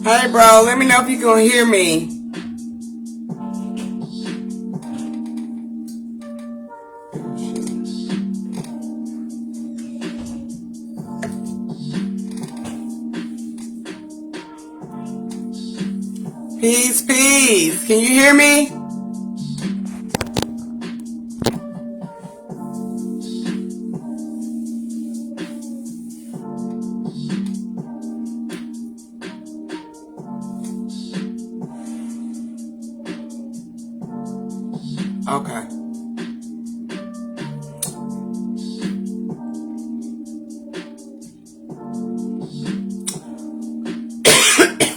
Hey, bro, let me know if you can hear me. Peace, peace. Can you hear me? Okay.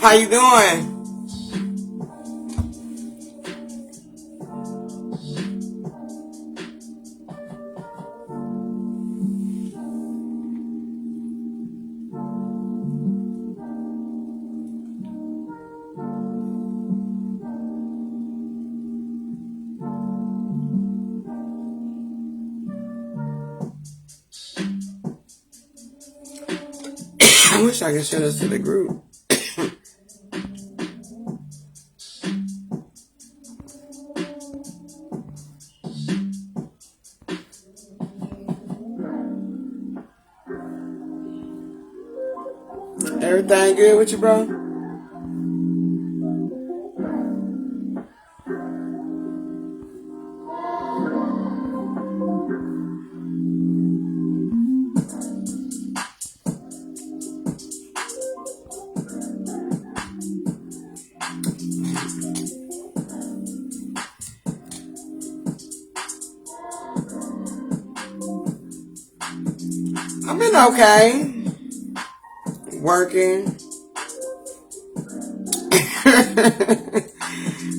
How you doing? I wish I could share this to the group. Everything good with you, bro? I've been okay. Working.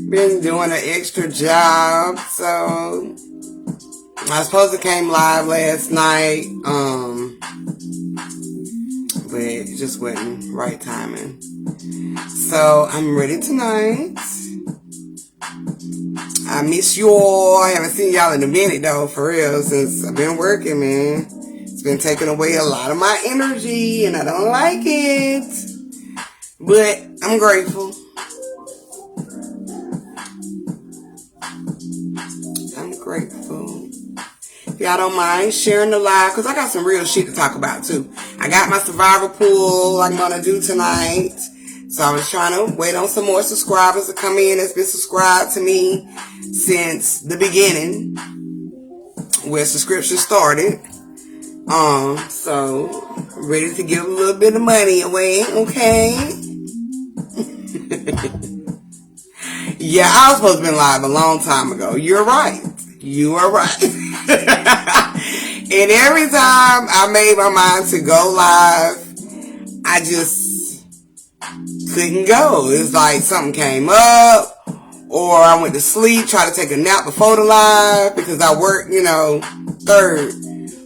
Been doing an extra job, so I supposed to came live last night, but it just wasn't right timing. So I'm ready tonight. I miss you all. I haven't seen y'all in a minute though, for real, since I've been working, man. It's been taking away a lot of my energy and I don't like it. But I'm grateful. I'm grateful. If y'all don't mind sharing the live, because I got some real shit to talk about too. I got my survivor pool I'm going to do tonight. So I was trying to wait on some more subscribers to come in that's been subscribed to me since the beginning, where subscription started. So ready to give a little bit of money away, okay? Yeah, I was supposed to be live a long time ago. You're right. You are right. And every time I made my mind to go live, I just couldn't go. It's like something came up, or I went to sleep, tried to take a nap before the live because I work, third.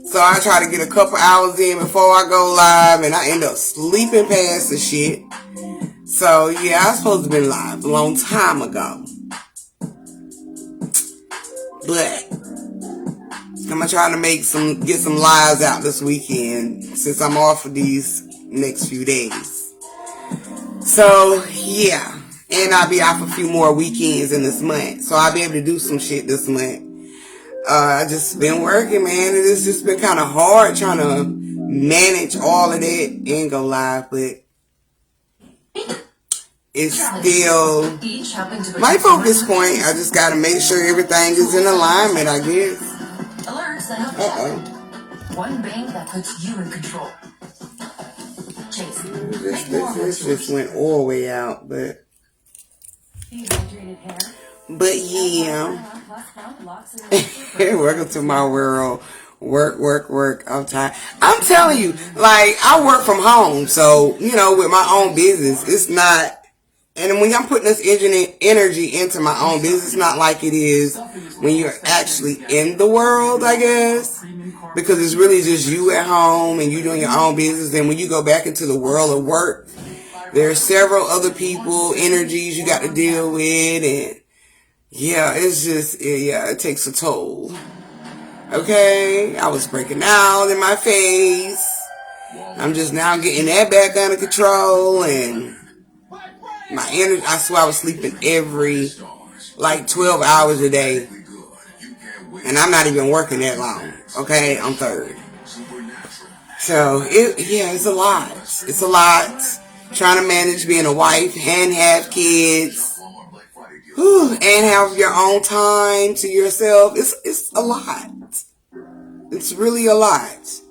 So I try to get a couple hours in before I go live, and I end up sleeping past the shit. So yeah, I was supposed to be live a long time ago. But I'm gonna try to get some lives out this weekend since I'm off for these next few days. So yeah, and I'll be off a few more weekends in this month, so I'll be able to do some shit this month. I just been working, man, and it's just been kind of hard trying to manage all of that and go live, but it's still my focus point. I just gotta make sure everything is in alignment, I guess. One bank that puts you in control. Chase. This just went all the way out, but yeah. Welcome to my world. Work. I'm tired. I'm telling you, like, I work from home, so, with my own business, it's not, and when I'm putting this energy into my own business, it's not like it is when you're actually in the world, I guess, because it's really just you at home and you doing your own business. And when you go back into the world of work, there's several other people, energies you got to deal with, and yeah, it's just, it takes a toll. Okay, I was breaking out in my face. I'm just now getting that back under control, and My energy, I swear I was sleeping every, like 12 hours a day. And I'm not even working that long. Okay, I'm third. So, it's a lot. It's a lot. Trying to manage being a wife and have kids. And have your own time to yourself. It's a lot. It's really a lot.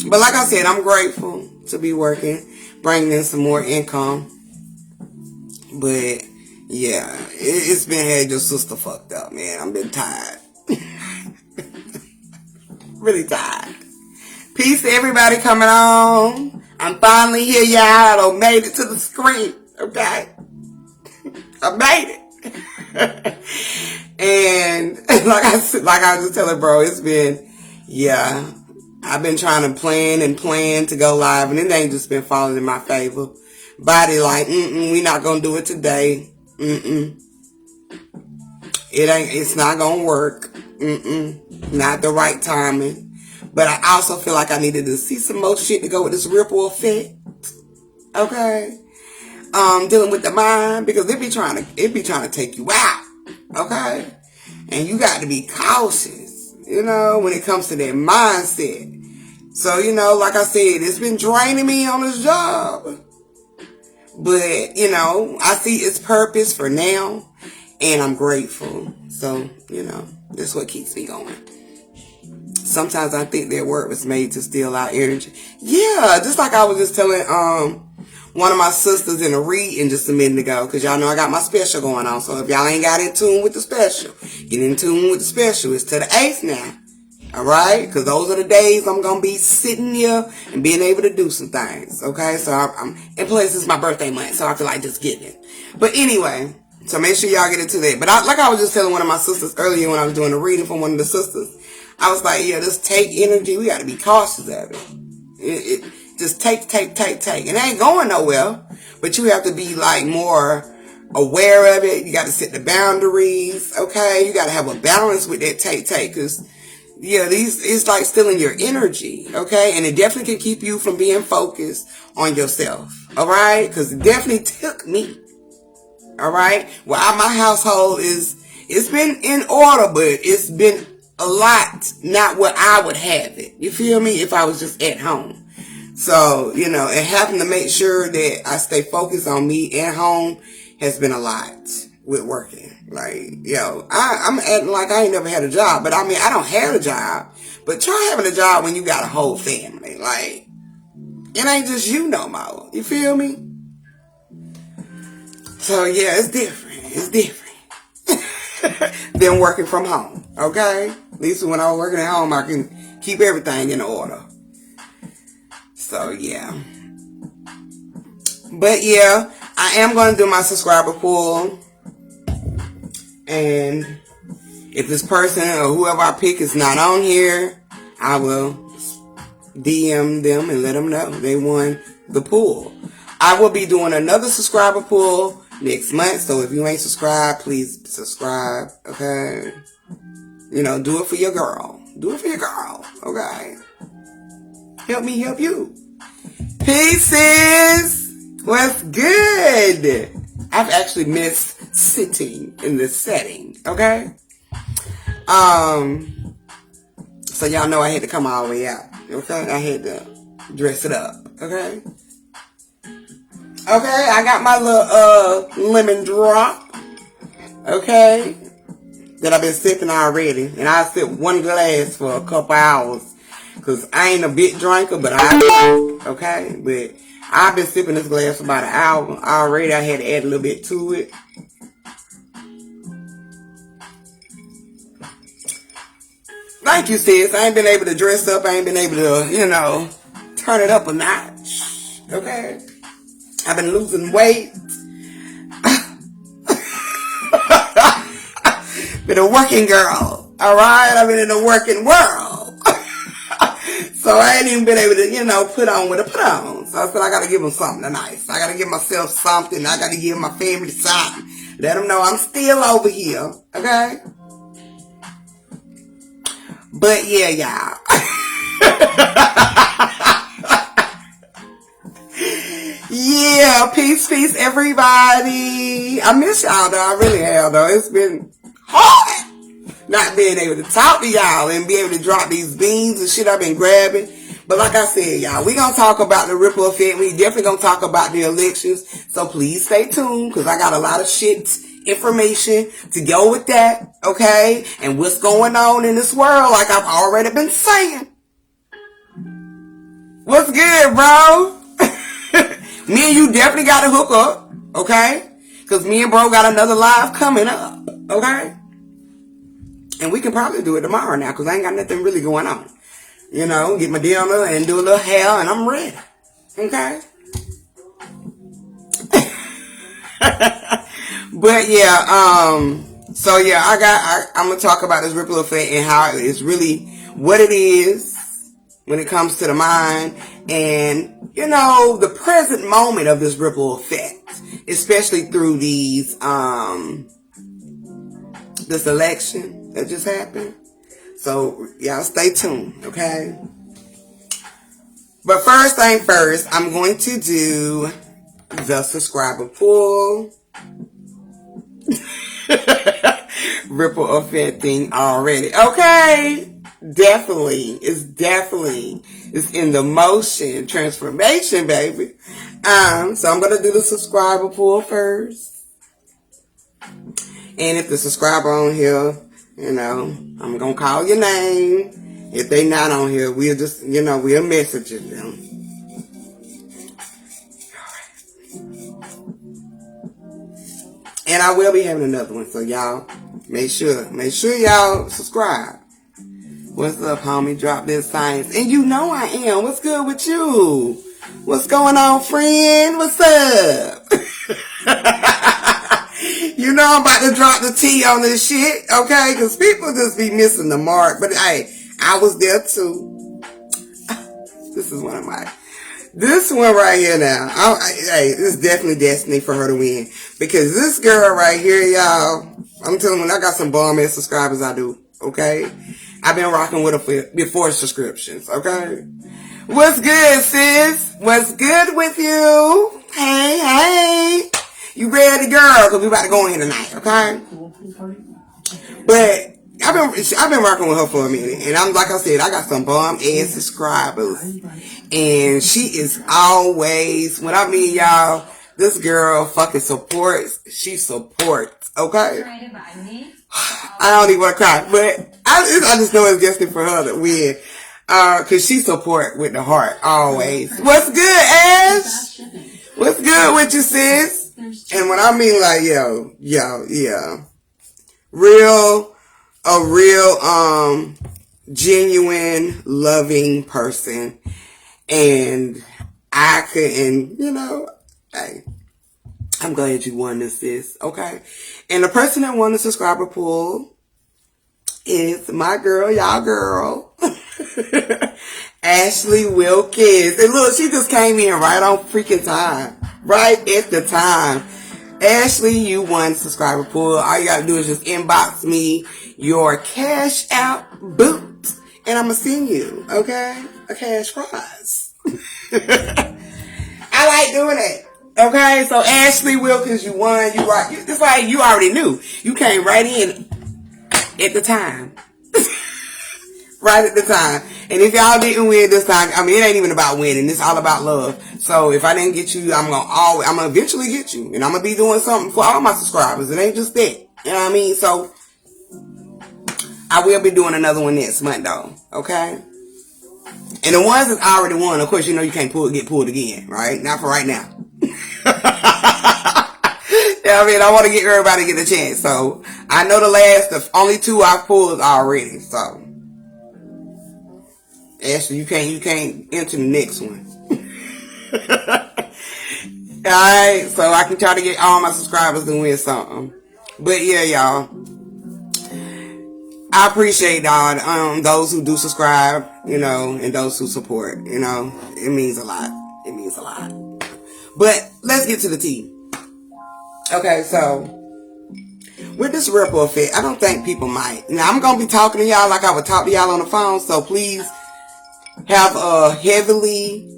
But like I said, I'm grateful to be working, bringing in some more income. But yeah, it's been had your sister fucked up, man. I've been tired. Really tired. Peace to everybody coming on. I'm finally here, y'all. I made it to the screen. Okay? I made it. And like I was just telling bro, it's been, I've been trying to plan to go live, and it ain't just been falling in my favor. Body like, we not gonna do it today. It's not gonna work. Not the right timing. But I also feel like I needed to see some more shit to go with this ripple effect. Okay? Dealing with the mind, because it be trying to take you out. Okay? And you got to be cautious, when it comes to that mindset. So, like I said, it's been draining me on this job. But, I see its purpose for now, and I'm grateful. So, that's what keeps me going. Sometimes I think that work was made to steal our energy. Yeah, just like I was just telling one of my sisters in a reading just a minute ago, because y'all know I got my special going on. So if y'all ain't got in tune with the special, get in tune with the special. It's to the 8th now. Alright? Because those are the days I'm going to be sitting here and being able to do some things. Okay? So I'm and plus it's my birthday month, so I feel like just giving. But anyway, so make sure y'all get into that. But like I was just telling one of my sisters earlier when I was doing a reading from one of the sisters, I was like, just take energy. We got to be cautious of it. Just take. It ain't going nowhere. But you have to be like more aware of it. You got to set the boundaries. Okay? You got to have a balance with that take. Because, it's like stealing your energy. Okay? And it definitely can keep you from being focused on yourself. Alright? Because it definitely took me. Alright? Well, my household it's been in order, but it's been a lot not what I would have it. You feel me? If I was just at home. So, and having to make sure that I stay focused on me at home has been a lot with working. Like, I'm acting like I ain't never had a job. But I mean, I don't have a job. But try having a job when you got a whole family. Like, it ain't just you no more. You feel me? So, it's different. It's different. Than working from home. Okay? At least when I was working at home, I can keep everything in order. So, But, I am going to do my subscriber pool. And if this person or whoever I pick is not on here, I will DM them and let them know they won the pool. I will be doing another subscriber pool next month. So, if you ain't subscribed, please subscribe. Okay? Do it for your girl. Do it for your girl. Okay? Help me help you. Pieces. What's good? I've actually missed sitting in this setting. Okay? So y'all know I had to come all the way out. Okay? I had to dress it up. Okay? Okay, I got my little lemon drop. Okay? That I've been sipping already. And I sip one glass for a couple hours. Because I ain't a big drinker, but I drink. Okay? But I've been sipping this glass for about an hour already. I had to add a little bit to it. Thank you, sis. I ain't been able to dress up. I ain't been able to, turn it up a notch. Okay? I've been losing weight. Been a working girl. Alright? I've been in the working world. So I ain't even been able to, put on what I put on. So I said I gotta give them something nice. I gotta give myself something. I gotta give my family something. Let them know I'm still over here. Okay? But yeah, y'all. Peace, peace, everybody. I miss y'all, though. I really have, though. It's been hard not being able to talk to y'all and be able to drop these beans and shit I've been grabbing. But like I said, y'all, we going to talk about the ripple effect. We definitely going to talk about the elections. So please stay tuned because I got a lot of shit, information to go with that, okay? And what's going on in this world, like I've already been saying. What's good, bro? Me and you definitely got to hook up, okay? Because me and bro got another live coming up, okay? And we can probably do it tomorrow now because I ain't got nothing really going on. You know, get my dinner and do a little hair and I'm ready, okay? But yeah, so yeah, I'm going to talk about this ripple effect and how it's really what it is when it comes to the mind and, you know, the present moment of this ripple effect, especially through these, this election that just happened. So y'all stay tuned, okay? But first thing first, I'm going to do the subscriber pull. Ripple effect thing already. Okay. Definitely. It's in the motion. Transformation, baby. So I'm going to do the subscriber pull first. And if the subscriber on here, you know, I'm going to call your name. If they not on here, we'll just, you know, we'll message them. And I will be having another one. So y'all, make sure y'all subscribe. What's up, homie? Drop this science. And you know I am. What's good with you? What's going on, friend? What's up? You know I'm about to drop the T on this shit, okay? Because people just be missing the mark. But hey, I was there too. This is one of my... This one right here now. Hey, this is definitely destiny for her to win. Because this girl right here, y'all, I'm telling you, I got some bomb ass subscribers I do, okay? I've been rocking with her before subscriptions, okay? What's good, sis? What's good with you? Hey. You ready, girl? Because we about to go in tonight, okay? But I've been rocking with her for a minute. And I'm like I said, I got some bomb ass subscribers. And she is always, when I mean y'all, this girl fucking supports. She supports, okay? I don't even want to cry, but I just know it's destined for her to win. Cause she support with the heart, always. What's good, Ash? What's good with you, sis? And when I mean like, yeah. A real, genuine, loving person. And I couldn't, you know, hey, I'm glad you won this, sis, okay? And the person that won the subscriber pool is my girl, y'all girl, Ashley Wilkins. And look, she just came in right on freaking time. Right at the time. Ashley, you won subscriber pool. All you gotta do is just inbox me your cash out boot. And I'm gonna send you, okay, a cash prize. I like doing it. Okay, so Ashley Wilkins, you won. You right. It's like you already knew. You came right in at the time. Right at the time. And if y'all didn't win this time, I mean, it ain't even about winning. It's all about love. So if I didn't get you, I'm gonna eventually get you. And I'm gonna be doing something for all my subscribers. It ain't just that. You know what I mean? So I will be doing another one next month though. Okay? And the ones that I already won, of course, you know you can't get pulled again, right? Not for right now. Yeah, I mean, I want to get everybody to get a chance. So I know the only two I've pulled already. So Ashley, you can't enter the next one. Alright, so I can try to get all my subscribers to win something. But yeah, y'all, I appreciate y'all, those who do subscribe, you know, and those who support, you know, it means a lot. It means a lot. But let's get to the tea. Okay, so with this ripple effect, I don't think people might. Now, I'm going to be talking to y'all like I would talk to y'all on the phone, so please have a heavily,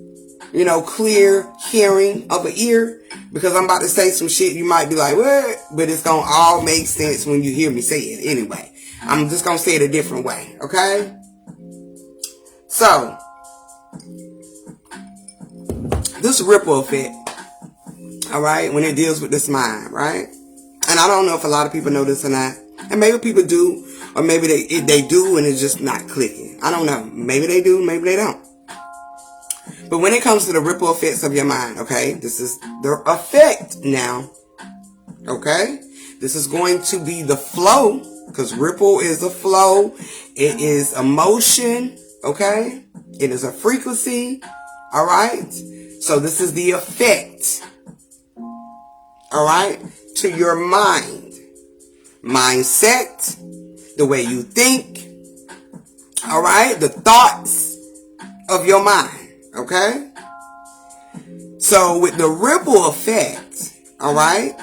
you know, clear hearing of an ear, Because I'm about to say some shit you might be like, what? But it's going to all make sense when you hear me say it anyway. I'm just going to say it a different way, okay? So, this ripple effect, all right, when it deals with this mind, right? And I don't know if a lot of people know this or not. And maybe people do, or maybe they do and it's just not clicking. I don't know. Maybe they do, maybe they don't. But when it comes to the ripple effects of your mind, okay, this is the effect now, okay? This is going to be the flow, because ripple is a flow. It is a motion, okay? It is a frequency, all right? So this is the effect, all right, to your mind. Mindset, the way you think, all right? The thoughts of your mind. Okay? So with the ripple effect, all right,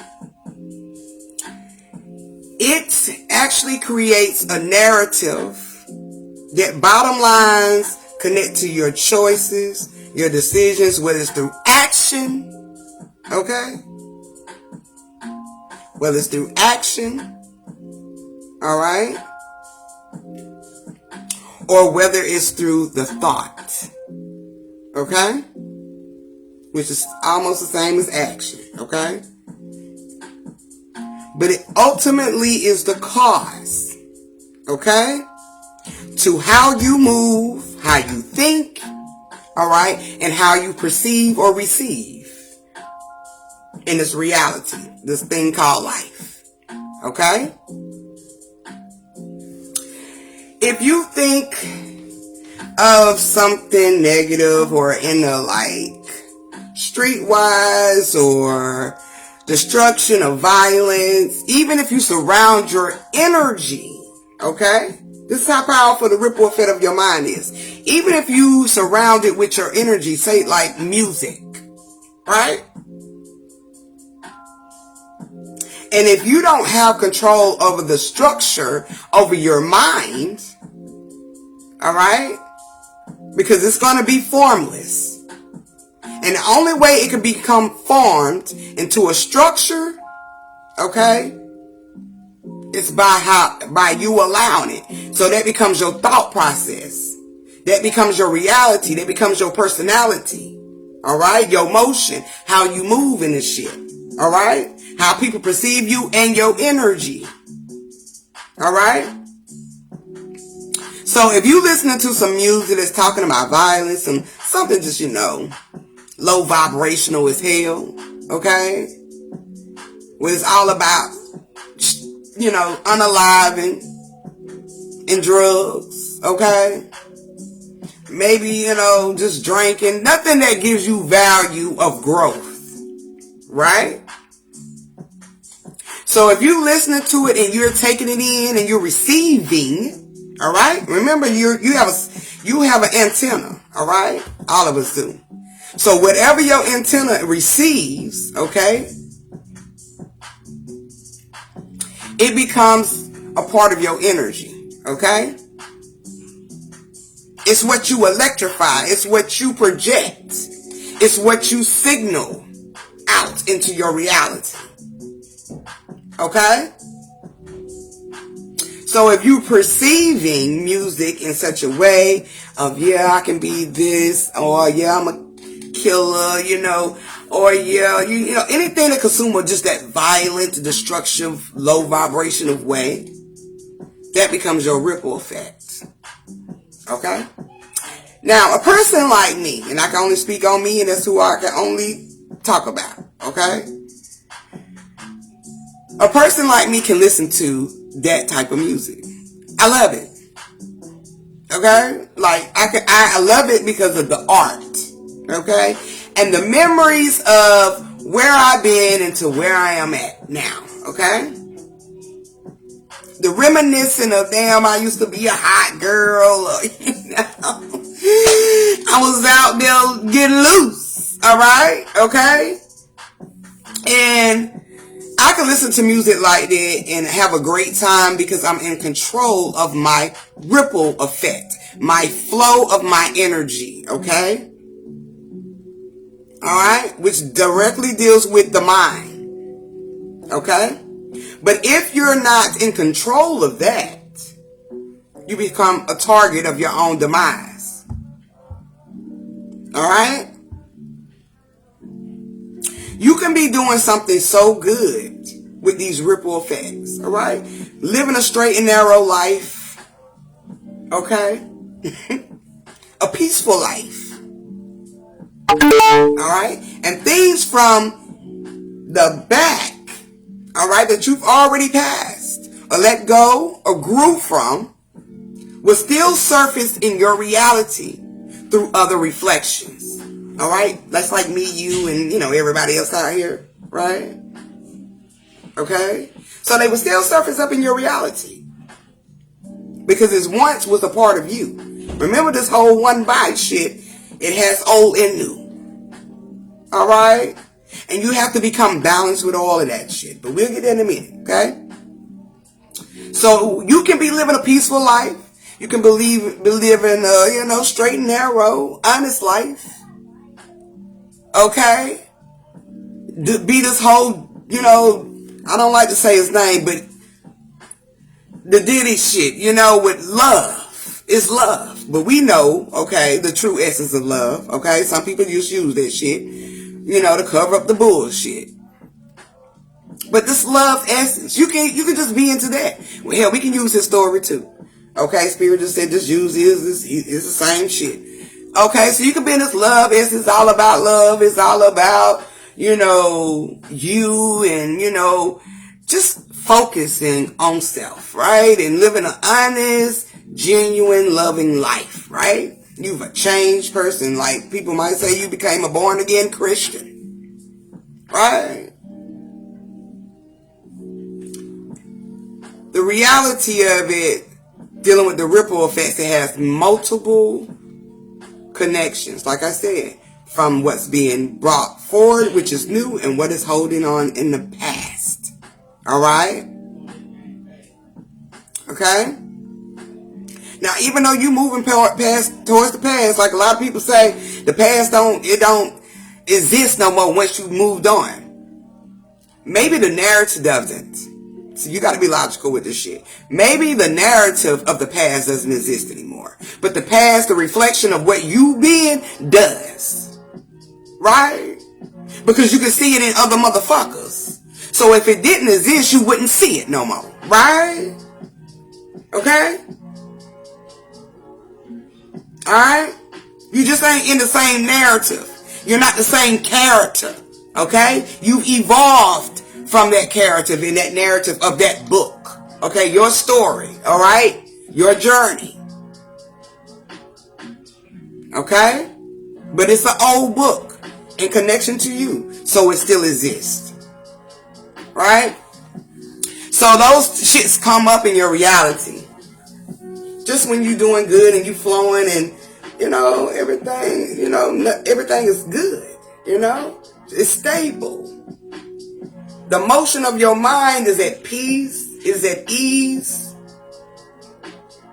it actually creates a narrative that bottom lines connect to your choices, your decisions, whether it's through action, okay? Whether it's through action, all right? Or whether it's through the thought. Okay? Which is almost the same as action. Okay? But it ultimately is the cause. Okay? To how you move, how you think, alright, and how you perceive or receive in this reality, this thing called life. Okay? If you think of something negative or in the like streetwise or destruction or violence, even if you surround your energy, okay? This is how powerful the ripple effect of your mind is. Even if you surround it with your energy, say like music, right? And if you don't have control over the structure over your mind, all right? Because it's going to be formless. And the only way it can become formed into a structure, okay, is by you allowing it. So that becomes your thought process. That becomes your reality. That becomes your personality. All right? Your motion. How you move in this shit. All right? How people perceive you and your energy. All right? So if you listening to some music that's talking about violence and something just, low vibrational as hell, okay? Where it's all about, unaliving and drugs, okay? Maybe, just drinking. Nothing that gives you value of growth, right? So if you're listening to it and you're taking it in and you're receiving, all right? Remember, you have an antenna, all right? All of us do. So whatever your antenna receives, okay, it becomes a part of your energy, okay? It's what you electrify. It's what you project. It's what you signal out into your reality, okay? So if you're perceiving music in such a way of, I can be this, or I'm a killer, or anything that consumes just that violent, destructive, low vibration of way, that becomes your ripple effect. Okay? Now, a person like me, and I can only speak on me, and that's who I can only talk about, okay? A person like me can listen to that type of music. I love it. Okay? Like, I love it because of the art. Okay? And the memories of where I've been and to where I am at now. Okay? The reminiscing of, damn, I used to be a hot girl. I was out there getting loose. Alright? Okay? And I can listen to music like that and have a great time because I'm in control of my ripple effect, my flow of my energy, okay? Alright? Which directly deals with the mind. Okay? But if you're not in control of that, you become a target of your own demise. Alright? You can be doing something so good with these ripple effects. Alright? Living a straight and narrow life. Okay? A peaceful life. Alright? And things from the back, alright, that you've already passed, or let go, or grew from, will still surface in your reality through other reflections. Alright? That's like me, you, and, everybody else out here. Right? Okay? So they will still surface up in your reality. Because it once was a part of you. Remember this whole one body shit, it has old and new. Alright? And you have to become balanced with all of that shit. But we'll get there in a minute, okay? So you can be living a peaceful life. You can be living a, straight and narrow, honest life. Okay? Be this whole, I don't like to say his name, but the Diddy shit, with love. It's love. But we know, okay, the true essence of love, okay? Some people just use that shit, to cover up the bullshit. But this love essence, you can just be into that. Well, hell, we can use his story too. Okay, Spirit just said just use his, it's the same shit. Okay, so you can be in this love essence. It's all about love. It's all about, you and, just focusing on self, right? And living an honest, genuine, loving life, right? You've a changed person. Like people might say you became a born again Christian, right? The reality of it, dealing with the ripple effects, it has multiple connections, like I said, from what's being brought forward, which is new, and what is holding on in the past. Alright? Okay? Now, even though you moving towards the past, like a lot of people say, the past don't exist no more once you've moved on. Maybe the narrative doesn't. So you got to be logical with this shit. Maybe the narrative of the past doesn't exist anymore. But the past, the reflection of what you've been, does. Right? Because you can see it in other motherfuckers. So if it didn't exist, you wouldn't see it no more. Right? Okay? Alright? You just ain't in the same narrative. You're not the same character. Okay? You've evolved from that character in that narrative of that book. Okay? Your story. Alright? Your journey. Okay? But it's an old book in connection to you. So it still exists. Right? So those shits come up in your reality. Just when you're doing good and you flowing and, everything, everything is good. It's stable. The motion of your mind is at peace, is at ease.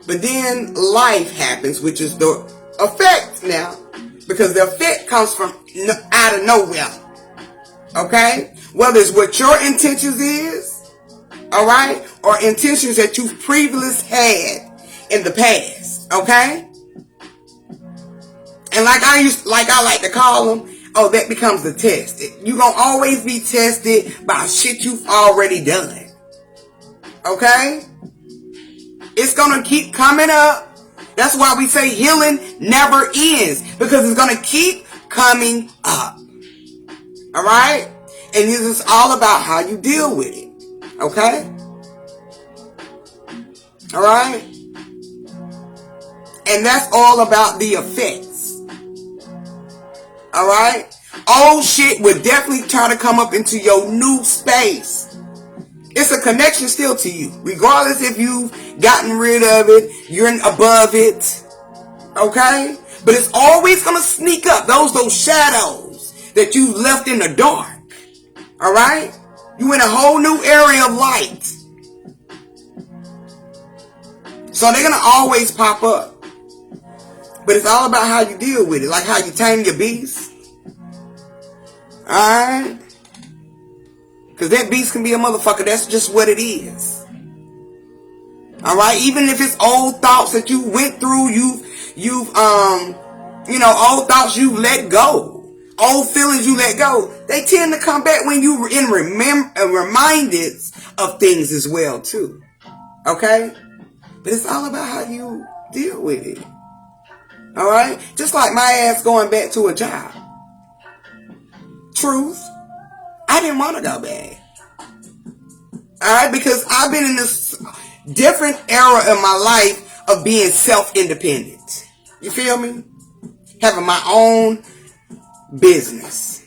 But then life happens, which is the effect now. Because the effect comes from out of nowhere. Okay? Whether it's what your intentions is, alright? Or intentions that you've previously had in the past. Okay? And like I like to call them, that becomes the test. You're going to always be tested by shit you've already done. Okay? It's going to keep coming up. That's why we say healing never ends. Because it's going to keep coming up. Alright? And this is all about how you deal with it. Okay? Alright? And that's all about the effects. Alright? Old shit would definitely try to come up into your new space. It's a connection still to you. Regardless if you've gotten rid of it, you're above it. Okay? But it's always going to sneak up. Those shadows that you left in the dark. Alright? You in a whole new area of light. So they're going to always pop up. But it's all about how you deal with it. Like how you tame your beast. Alright? Because that beast can be a motherfucker. That's just what it is. Alright? Even if it's old thoughts that you went through, old thoughts you've let go. Old feelings you let go. They tend to come back when you reminded of things as well, too. Okay? But it's all about how you deal with it. Alright? Just like my ass going back to a job. Truth. I didn't want to go back. Alright? Because I've been in this different era in my life of being self-independent. You feel me? Having my own business.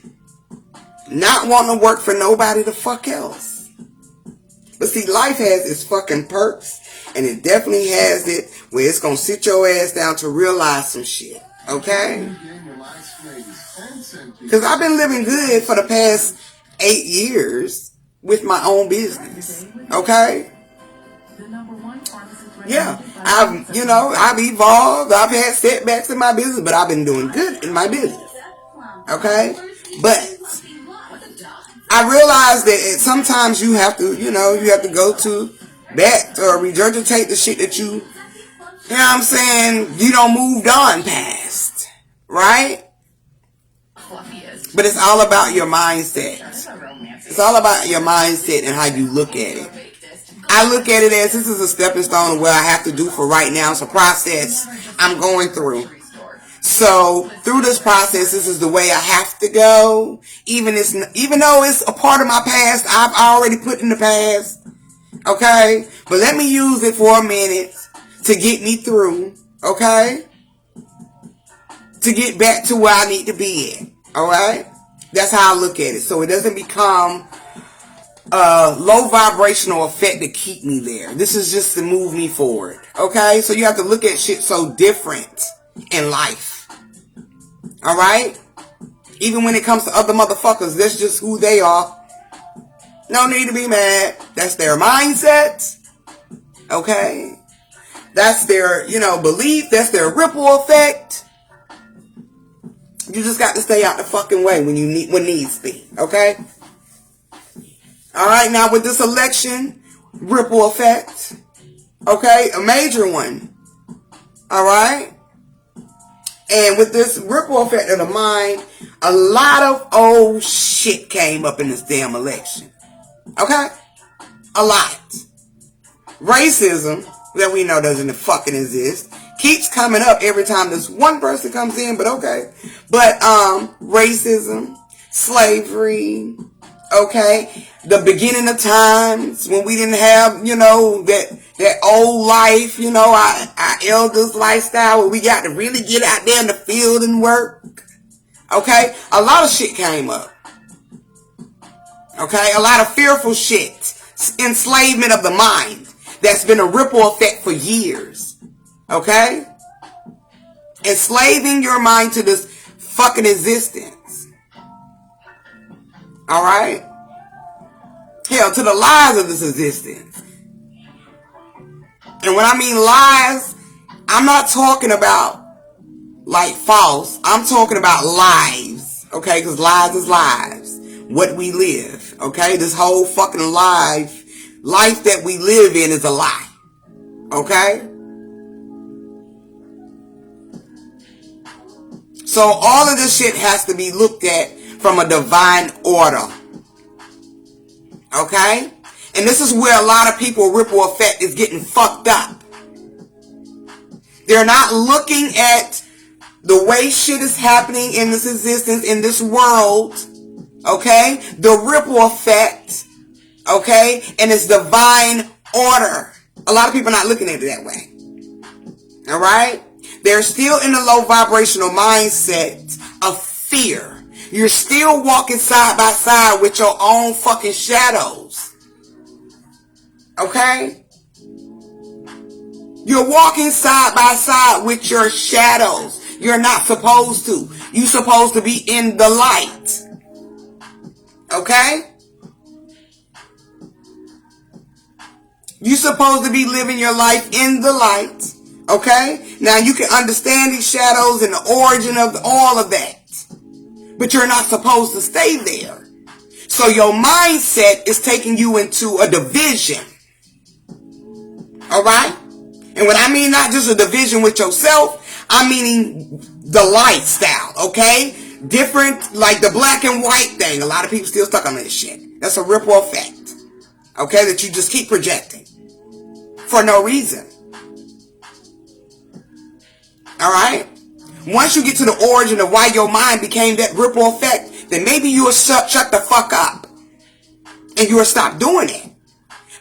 Not wanting to work for nobody the fuck else. But see, life has its fucking perks. And it definitely has it where it's going to sit your ass down to realize some shit. Okay? Because I've been living good for the past 8 years with my own business. Okay? Yeah. I've evolved. I've had setbacks in my business, but I've been doing good in my business. Okay? But I realize that sometimes you have to go to that or regurgitate the shit that you know what I'm saying, you don't moved on past. Right? But it's all about your mindset. It's all about your mindset and how you look at it. I look at it as this is a stepping stone of what I have to do for right now. It's a process I'm going through. So through this process, this is the way I have to go. Even though it's a part of my past, I've already put in the past. Okay? But let me use it for a minute to get me through. Okay? To get back to where I need to be at. Alright? That's how I look at it. So it doesn't become a low vibrational effect to keep me there. This is just to move me forward. Okay? So you have to look at shit so different in life. Alright? Even when it comes to other motherfuckers, that's just who they are. No need to be mad. That's their mindset. Okay? That's their, belief. That's their ripple effect. You just got to stay out the fucking way when needs be. Okay? Alright, now with this election, ripple effect. Okay? A major one. Alright? And with this ripple effect of the mind, a lot of old shit came up in this damn election. Okay? A lot. Racism, that we know doesn't fucking exist, keeps coming up every time this one person comes in, but okay. But, racism, slavery, okay? The beginning of times when we didn't have, that old life, our elders' lifestyle where we got to really get out there in the field and work. Okay? A lot of shit came up. Okay? A lot of fearful shit. Enslavement of the mind. That's been a ripple effect for years. Okay? Enslaving your mind to this fucking existence. Alright? Hell, to the lies of this existence. And when I mean lies, I'm not talking about like false. I'm talking about lives. Okay? Because lies is lives. What we live. Okay? This whole fucking life that we live in is a lie. Okay? So all of this shit has to be looked at from a divine order. Okay? And this is where a lot of people ripple effect is getting fucked up. They're not looking at the way shit is happening in this existence, in this world. Okay? The ripple effect. Okay? And its divine order. A lot of people are not looking at it that way. Alright? They're still in the low vibrational mindset of fear. You're still walking side by side with your own fucking shadows. Okay? You're walking side by side with your shadows. You're not supposed to. You're supposed to be in the light. Okay? You're supposed to be living your life in the light. Okay? Now you can understand these shadows and the origin of all of that. But you're not supposed to stay there. So your mindset is taking you into a division. Alright? And when I mean not just a division with yourself, I'm meaning the lifestyle, okay? Different, like the black and white thing. A lot of people still stuck on that shit. That's a ripple effect. Okay? That you just keep projecting. For no reason. Alright? Once you get to the origin of why your mind became that ripple effect, then maybe you will shut the fuck up. And you will stop doing it.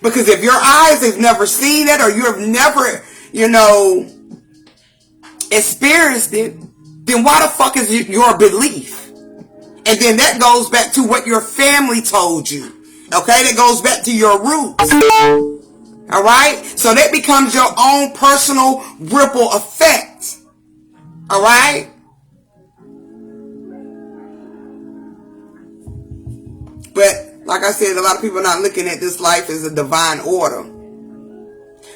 Because if your eyes have never seen it, or you have never, experienced it, then why the fuck is it your belief? And then that goes back to what your family told you. Okay? That goes back to your roots. Alright? So that becomes your own personal ripple effect. Alright? But like I said, a lot of people are not looking at this life as a divine order.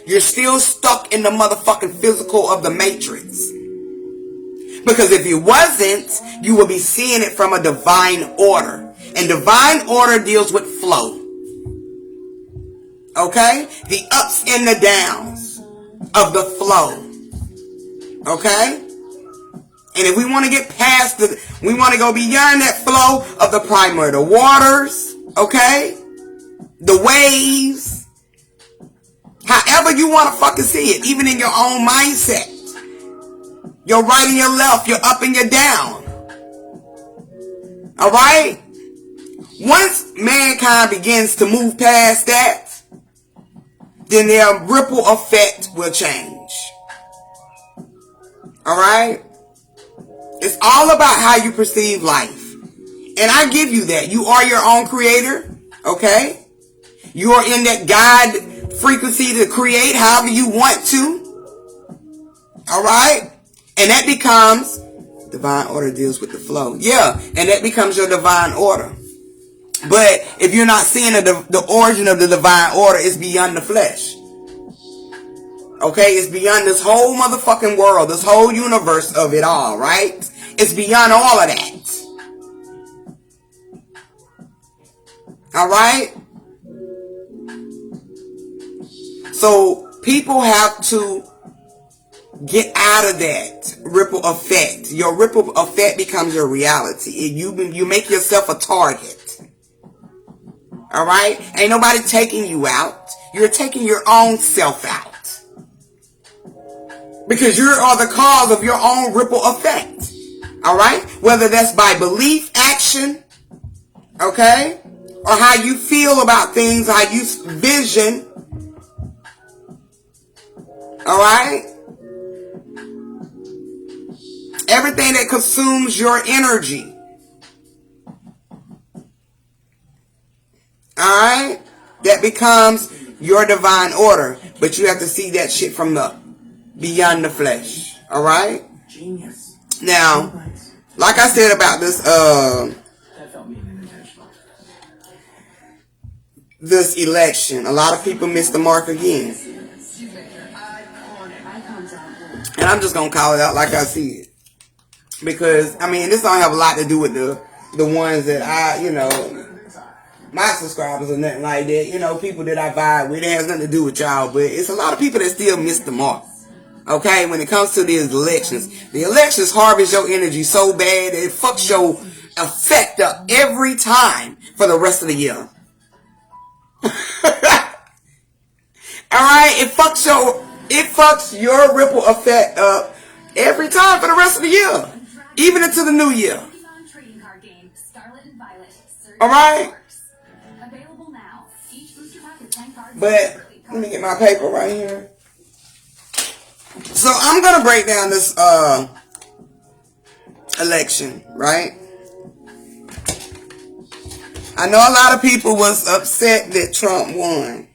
You're still stuck in the motherfucking physical of the matrix. Because if you wasn't, you would be seeing it from a divine order. And divine order deals with flow. Okay? The ups and the downs of the flow. Okay? And if we want to get past we want to go beyond that flow of the primordial waters. Okay? The waves. However you want to fucking see it. Even in your own mindset. Your right and your left. Your up and your down. Alright? Once mankind begins to move past that, then their ripple effect will change. Alright? It's all about how you perceive life. And I give you that. You are your own creator. Okay? You are in that God frequency to create however you want to. Alright? And that becomes, divine order deals with the flow. Yeah, and that becomes your divine order. But if you're not seeing the origin of the divine order, it's beyond the flesh. Okay? It's beyond this whole motherfucking world, this whole universe of it all, right? It's beyond all of that. Alright? So, people have to get out of that ripple effect. Your ripple effect becomes your reality. You make yourself a target. Alright? Ain't nobody taking you out. You're taking your own self out. Because you are the cause of your own ripple effect. Alright? Whether that's by belief, action, okay? Or how you feel about things, how you vision. Alright? Everything that consumes your energy. Alright? That becomes your divine order. But you have to see that shit from the beyond the flesh. Alright? Genius. Now, like I said about this election, a lot of people missed the mark again. And I'm just going to call it out like I see it. Because, I mean, this don't have a lot to do with the ones that my subscribers or nothing like that. People that I vibe with. It has nothing to do with y'all. But it's a lot of people that still miss the mark. Okay? When it comes to these elections. The elections harvest your energy so bad that it fucks your effect up every time for the rest of the year. Alright? It fucks your ripple effect up every time for the rest of the year. Even into the new year. Alright? But let me get my paper right here. So I'm gonna break down this election, right? I know a lot of people was upset that Trump won.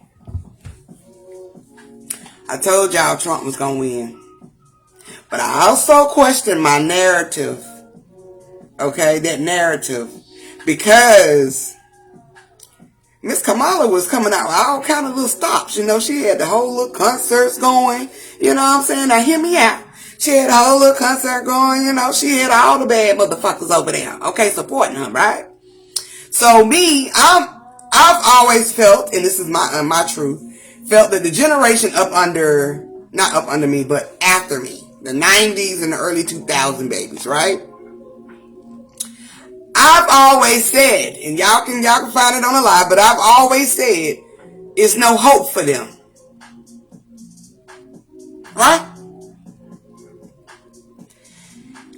I told y'all Trump was gonna win. But I also question my narrative. Okay, that narrative. Because Miss Kamala was coming out with all kind of little stops. She had the whole little concerts going. You know what I'm saying? Now hear me out. She had a whole little concert going, she had all the bad motherfuckers over there, okay, supporting her, right? So me, I've always felt, and this is my truth, felt that the generation not up under me, but after me, the 90s and the early 2000 babies, right? I've always said, and y'all can find it on the live, but I've always said, it's no hope for them. Right?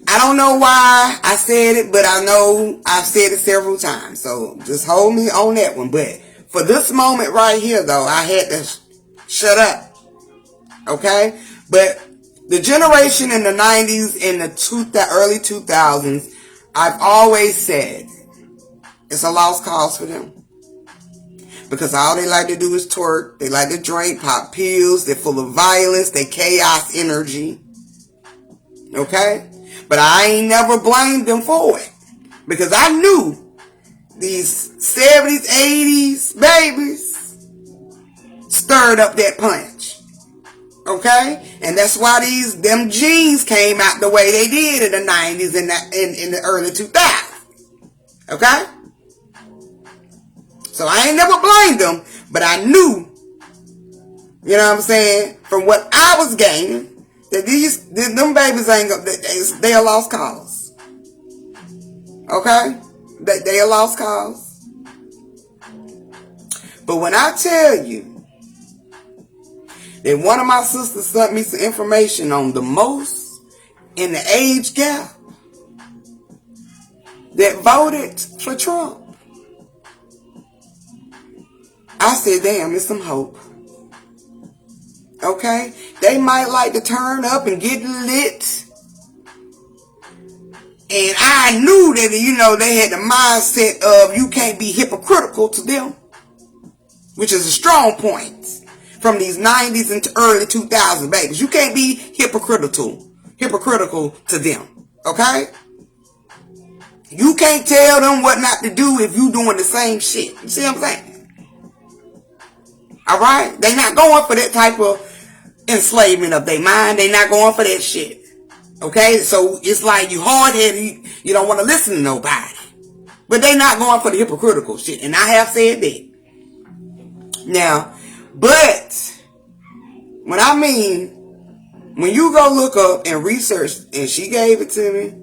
I don't know why I said it, but I know I've said it several times. So just hold me on that one. But for this moment right here, though, I had to shut up. Okay? But the generation in the 90s and the early 2000s, I've always said it's a lost cause for them. Because all they like to do is twerk. They like to drink, pop pills. They're full of violence. They chaos energy. Okay? But I ain't never blamed them for it. Because I knew these 70s, 80s babies stirred up that punch. Okay? And that's why them genes came out the way they did in the 90s and in the early 2000s. Okay? So I ain't never blamed them, but I knew, you know what I'm saying, from what I was gaining, that them babies they a lost cause. Okay? They a lost cause. But when I tell you that one of my sisters sent me some information on the most in the age gap that voted for Trump, I said, damn, it's some hope. Okay? They might like to turn up and get lit. And I knew that, they had the mindset of you can't be hypocritical to them. Which is a strong point from these 90s and early 2000s babies. You can't be hypocritical to them. Okay? You can't tell them what not to do if you doing the same shit. You see what I'm saying? Alright? They not going for that type of enslavement of their mind. They not going for that shit. Okay? So it's like you hard-headed. You don't want to listen to nobody. But they not going for the hypocritical shit. And I have said that. Now, but when you go look up and research, and she gave it to me,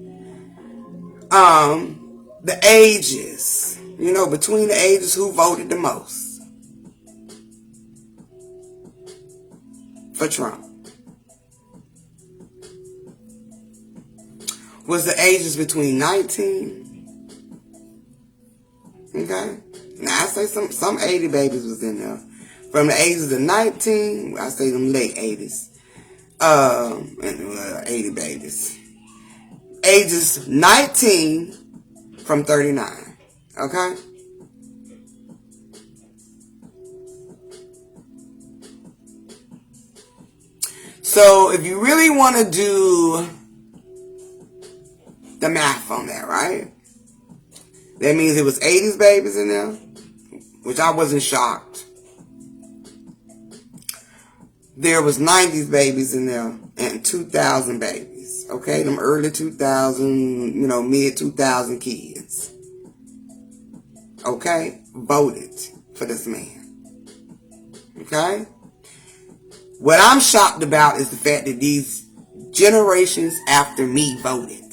the ages, between the ages who voted the most for Trump was the ages between 19, okay? Now I say some 80 babies was in there. From the ages of 19, I say them late 80s. 80 babies. Ages 19 from 39. Okay? So if you really want to do the math on that, right? That means it was 80s babies in there, which I wasn't shocked. There was 90s babies in there and 2000 babies. Okay, them early 2000, mid 2000 kids. Okay, voted for this man. Okay? What I'm shocked about is the fact that these generations after me voted.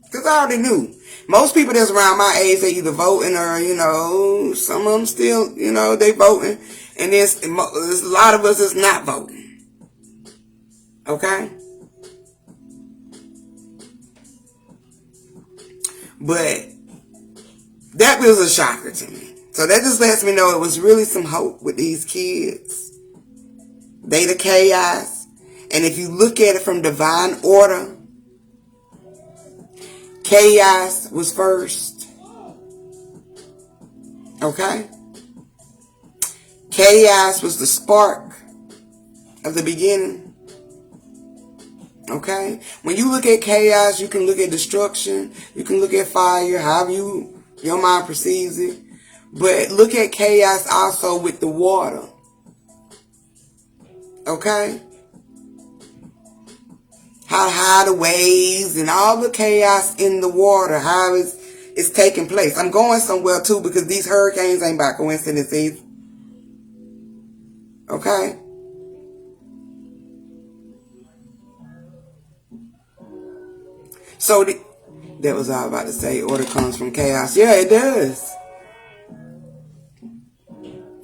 Because I already knew. Most people that's around my age, they either voting or, some of them still, they voting. And there's a lot of us that's not voting. Okay? But that was a shocker to me. So that just lets me know it was really some hope with these kids. They the chaos. And if you look at it from divine order, chaos was first. Okay? Chaos was the spark of the beginning. Okay? When you look at chaos, you can look at destruction. You can look at fire, however your mind perceives it. But look at chaos also with the water. Okay? how the waves and all the chaos in the water, how it's taking place. I'm going somewhere too because these hurricanes ain't by coincidence either. Okay? So that was all I was about to say. Order comes from chaos. Yeah, it does.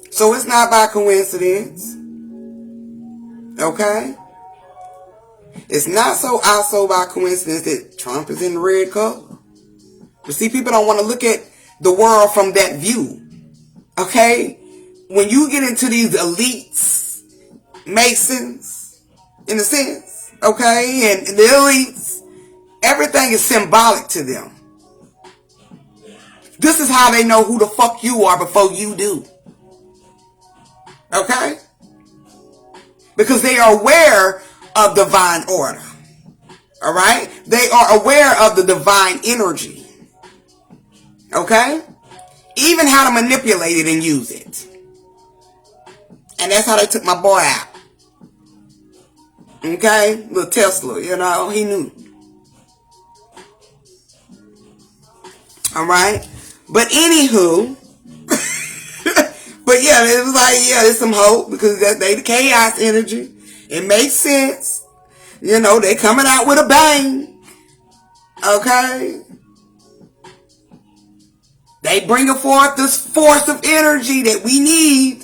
So it's not by coincidence. Okay? It's not so also by coincidence that Trump is in the red color. But see, people don't want to look at the world from that view. Okay? When you get into these elites, Masons, in a sense, okay, and the elites, everything is symbolic to them. This is how they know who the fuck you are before you do. Okay? Because they are aware of divine order. Alright? They are aware of the divine energy. Okay? Even how to manipulate it and use it. And that's how they took my boy out. Okay? Little Tesla, you know, he knew. Alright? But anywho, but yeah, it was like, yeah, there's some hope because they the chaos energy. It makes sense. You know, they coming out with a bang. Okay? They bringing forth this force of energy that we need.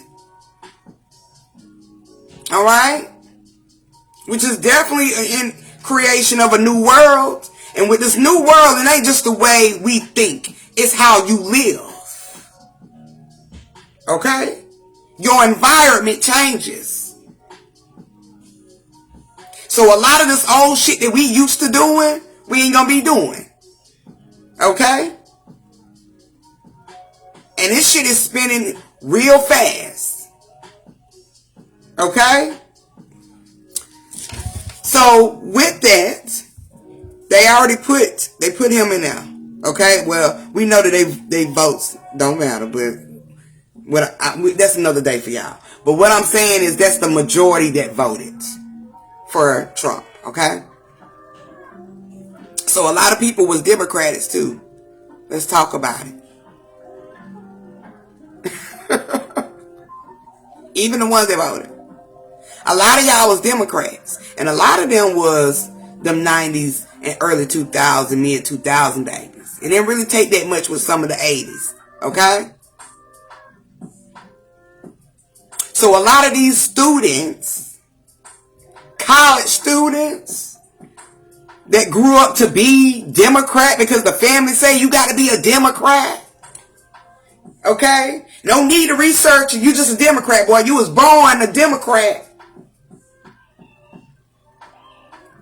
Alright? Which is definitely in creation of a new world. And with this new world, it ain't just the way we think. It's how you live. Okay? Your environment changes. So a lot of this old shit that we used to doing, we ain't gonna be doing. Okay? And this shit is spinning real fast. Okay? So with that, they put him in there. Okay? Well, we know that they votes don't matter, but that's another day for y'all. But what I'm saying is that's the majority that voted for Trump. Okay? So a lot of people was Democrats too. Let's talk about it. Even the ones that voted. A lot of y'all was Democrats. And a lot of them was them 90s and early 2000s, mid 2000 babies. It didn't really take that much with some of the 80s. Okay? So a lot of these students, college students, that grew up to be Democrat because the family say you got to be a Democrat. Okay? No need to research. You just a Democrat, boy. You was born a Democrat.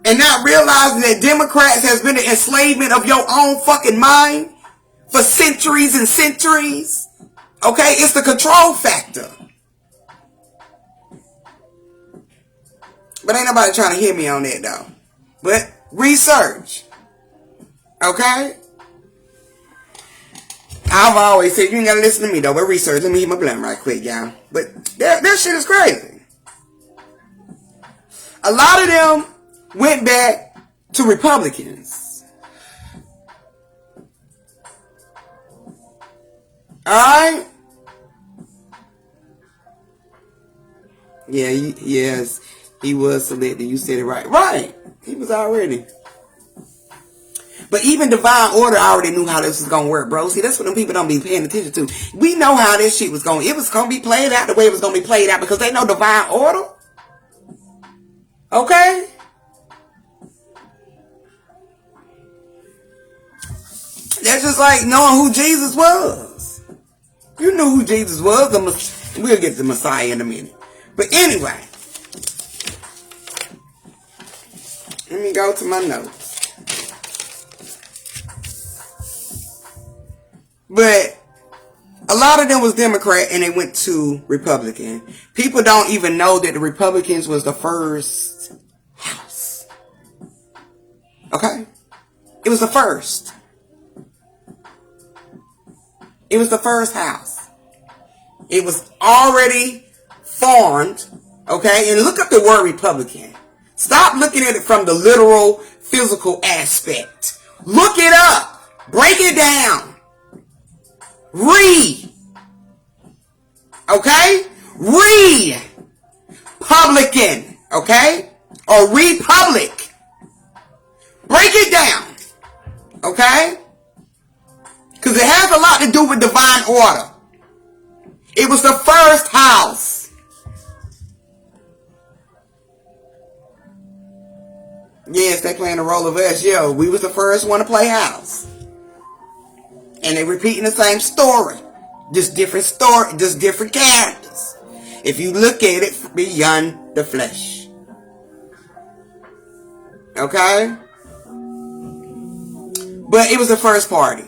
And not realizing that Democrats has been an enslavement of your own fucking mind for centuries and centuries. Okay? It's the control factor. But ain't nobody trying to hear me on that though. But research. Okay? I've always said, you ain't gotta listen to me though, but research. Let me hit my blunt right quick, y'all. But that shit is crazy. A lot of them went back to Republicans. Alright? Yeah, yes, he was selected. You said it right. Right. He was already. But even Divine Order already knew how this was going to work, bro. See, that's what them people don't be paying attention to. We know how this shit was going. It was going to be played out the way it was going to be played out because they know Divine Order. Okay? That's just like knowing who Jesus was. You knew who Jesus was. We'll get to the Messiah in a minute. But anyway. Let me go to my notes. But a lot of them was Democrat and they went to Republican. People don't even know that the Republicans was the first house. Okay? It was the first. It was the first house. It was already formed. Okay? And look up the word Republican. Stop looking at it from the literal physical aspect. Look it up. Break it down. Okay? Republican. Okay? Or republic. Break it down. Okay? Because it has a lot to do with divine order. It was the first house. Yes, they playing the role of us. Yo, we was the first one to play house. And they repeating the same story. Just different story, just different characters. If you look at it beyond the flesh. Okay? But it was the first party.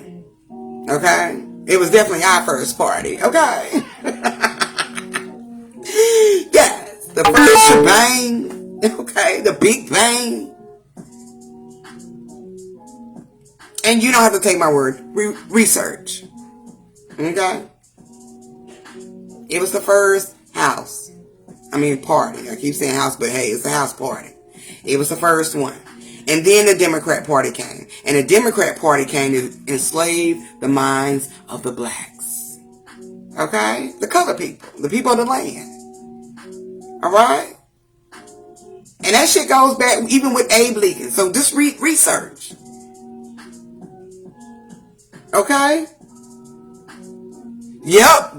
Okay? It was definitely our first party. Okay? Yes. The first shebang. Okay? The big bang. And you don't have to take my word. Research. Okay? It was the first house. Party. I keep saying house, but hey, it's a house party. It was the first one. And then the Democrat Party came. And the Democrat Party came to enslave the minds of the blacks. Okay? The colored people. The people of the land. Alright? And that shit goes back even with Abe Lincoln. So just research. Okay? Yep.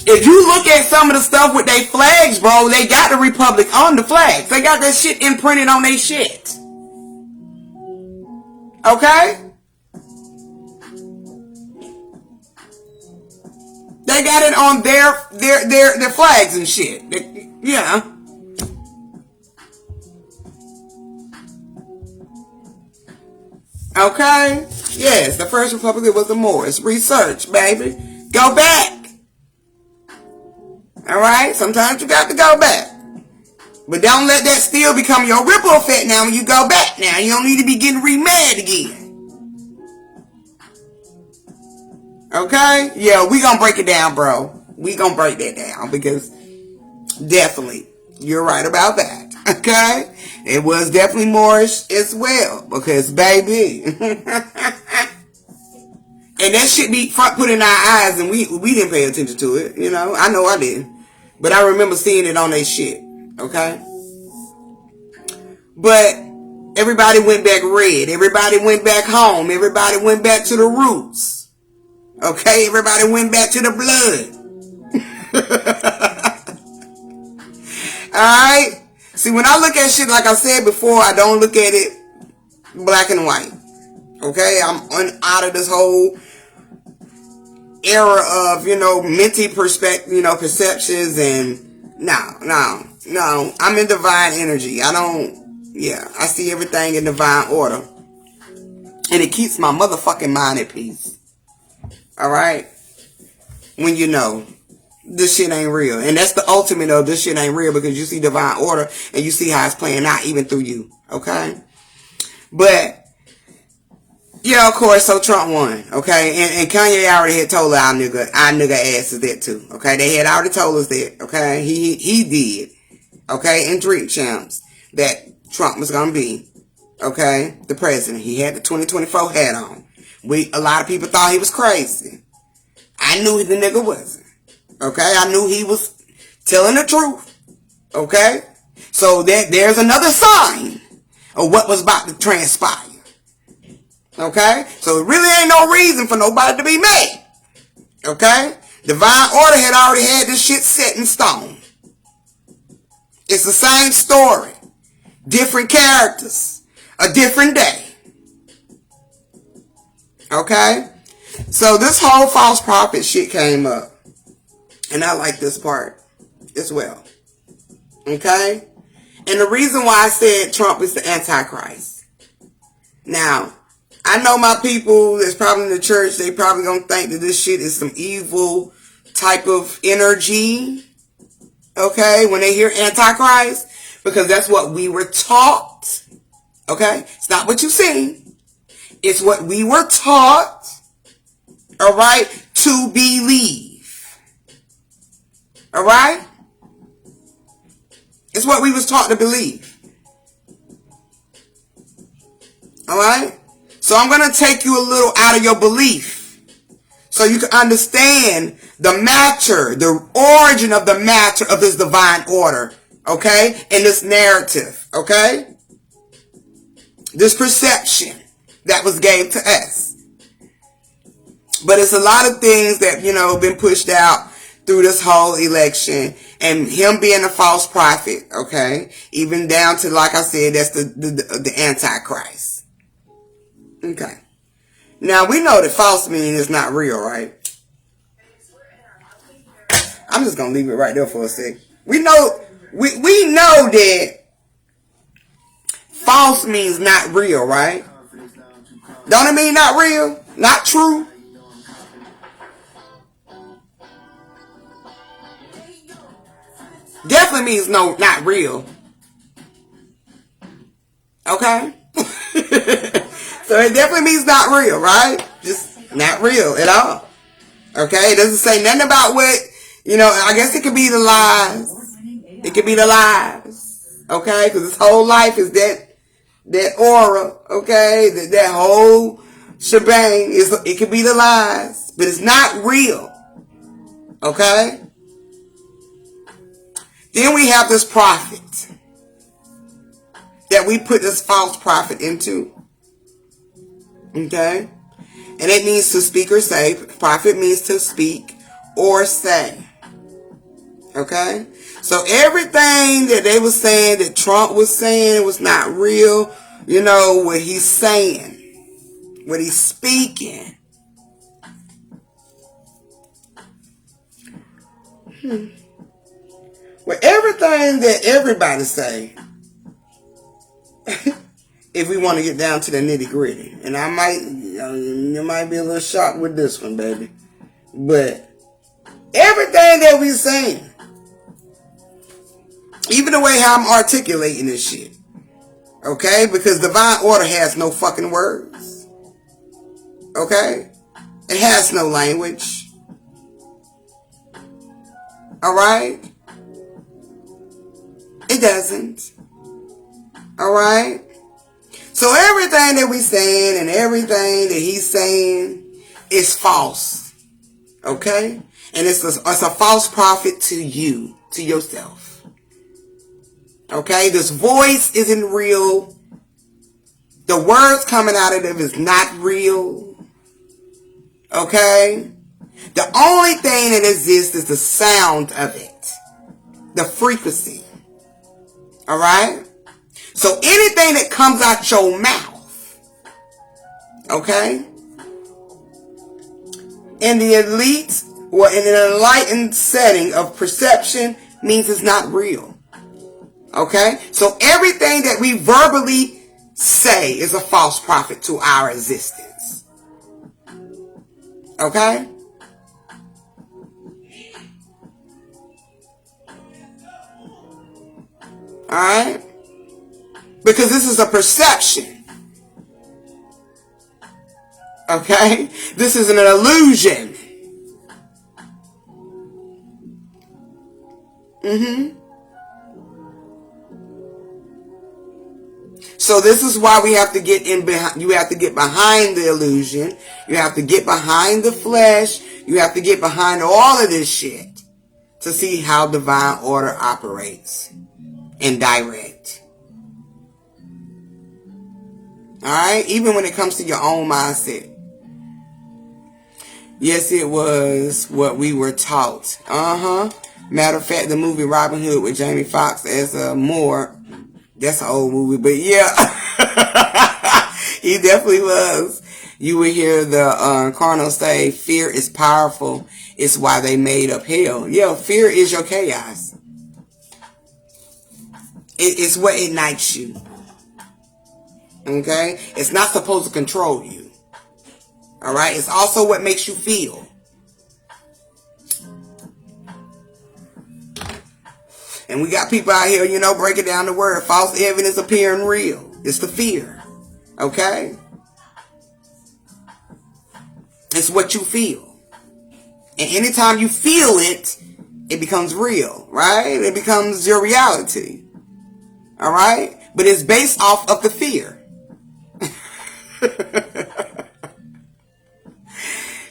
If you look at some of the stuff with their flags, bro, they got the Republic on the flags. They got that shit imprinted on their shit. Okay? They got it on their flags and shit. Yeah. Okay? Yes, the first Republic was the Moors. Research, baby. Go back. Alright? Sometimes you got to go back. But don't let that still become your ripple effect now when you go back now. You don't need to be getting re-mad again. Okay? Yeah, we gonna break it down, bro. We gonna break that down because definitely you're right about that. Okay? It was definitely Moorish as well because baby. And that shit be front put in our eyes and we didn't pay attention to it, you know. I know I didn't. But I remember seeing it on their shit. Okay? But everybody went back red. Everybody went back home. Everybody went back to the roots. Okay? Everybody went back to the blood. Alright? See, when I look at shit, like I said before, I don't look at it black and white. Okay? I'm out of this whole era of, minty perceptions and no. I'm in divine energy. I see everything in divine order. And it keeps my motherfucking mind at peace. Alright? When you know this shit ain't real. And that's the ultimate of this shit ain't real because you see divine order and you see how it's playing out even through you. Okay? But yeah, of course, so Trump won, okay? And Kanye already had told our nigga asses that too, okay? They had already told us that, okay? He did, okay? In Drink Champs, that Trump was gonna be, okay? The president. He had the 2024 hat on. A lot of people thought he was crazy. I knew the nigga wasn't, okay? I knew he was telling the truth, okay? So there's another sign of what was about to transpire. Okay? So it really ain't no reason for nobody to be mad. Okay? Divine order had already had this shit set in stone. It's the same story. Different characters. A different day. Okay? So this whole false prophet shit came up. And I like this part as well. Okay? And the reason why I said Trump is the Antichrist. Now, I know my people that's probably in the church, they probably gonna think that this shit is some evil type of energy. Okay? When they hear Antichrist. Because that's what we were taught. Okay? It's not what you seen. It's what we were taught. Alright? To believe. Alright? It's what we was taught to believe. All right? So I'm going to take you a little out of your belief so you can understand the matter, the origin of the matter of this divine order, okay? And this narrative, okay? This perception that was gave to us. But it's a lot of things that, been pushed out through this whole election, and him being a false prophet, okay? Even down to, like I said, that's the Antichrist. Okay. Now, we know that false meaning is not real, right? I'm just going to leave it right there for a sec. We know that false means not real, right? Don't it mean not real? Not true? Definitely means no, not real. Okay? So it definitely means not real, right? Just not real at all. Okay? It doesn't say nothing about what, I guess it could be the lies. It could be the lies. Okay? Because this whole life is that aura. Okay? That whole shebang. It could be the lies. But it's not real. Okay? Then we have this prophet that we put this false prophet into. Okay? And it means to speak or say. Prophet means to speak or say. Okay? So everything that they were saying, that Trump was saying, was not real. What he's saying. What he's speaking. Well, everything that everybody say, if we want to get down to the nitty gritty, and I might, you might be a little shocked with this one, baby, but everything that we saying, even the way how I'm articulating this shit, okay, because divine order has no fucking words, okay, it has no language, all right. It doesn't. Alright? So everything that we're saying and everything that he's saying is false. Okay? And it's a false prophet to you, to yourself. Okay? This voice isn't real. The words coming out of it is not real. Okay? The only thing that exists is the sound of it. The frequency. Alright? So anything that comes out your mouth, okay, in the elite or in an enlightened setting of perception means it's not real. Okay? So everything that we verbally say is a false prophet to our existence. Okay? Alright? Because this is a perception. Okay? This is an illusion. So this is why we have to get in behind. You have to get behind the illusion. You have to get behind the flesh. You have to get behind all of this shit to see how divine order operates and direct. Alright? Even when it comes to your own mindset. Yes, it was what we were taught. Matter of fact, the movie Robin Hood with Jamie Foxx as Moore. That's an old movie, but yeah. He definitely was. You would hear the Colonel say, fear is powerful. It's why they made up hell. Yeah, fear is your chaos. It's what ignites you. Okay? It's not supposed to control you. Alright? It's also what makes you feel. And we got people out here, breaking down the word. False evidence appearing real. It's the fear. Okay? It's what you feel. And anytime you feel it, it becomes real. Right? It becomes your reality. All right? But it's based off of the fear.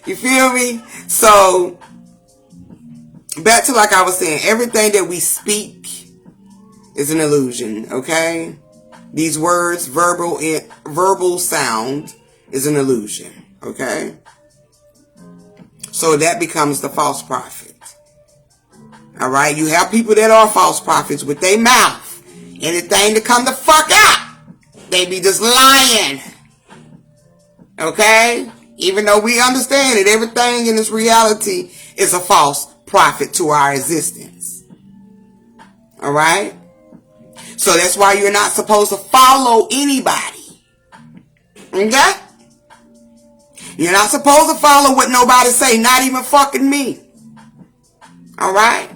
You feel me? So, back to like I was saying, everything that we speak is an illusion, okay? These words, verbal sound is an illusion, okay? So that becomes the false prophet. All right? You have people that are false prophets with their mouth. Anything to come the fuck out, they be just lying. Okay? Even though we understand that everything in this reality is a false prophet to our existence. All right? So that's why you're not supposed to follow anybody. Okay? You're not supposed to follow what nobody say, not even fucking me. All right?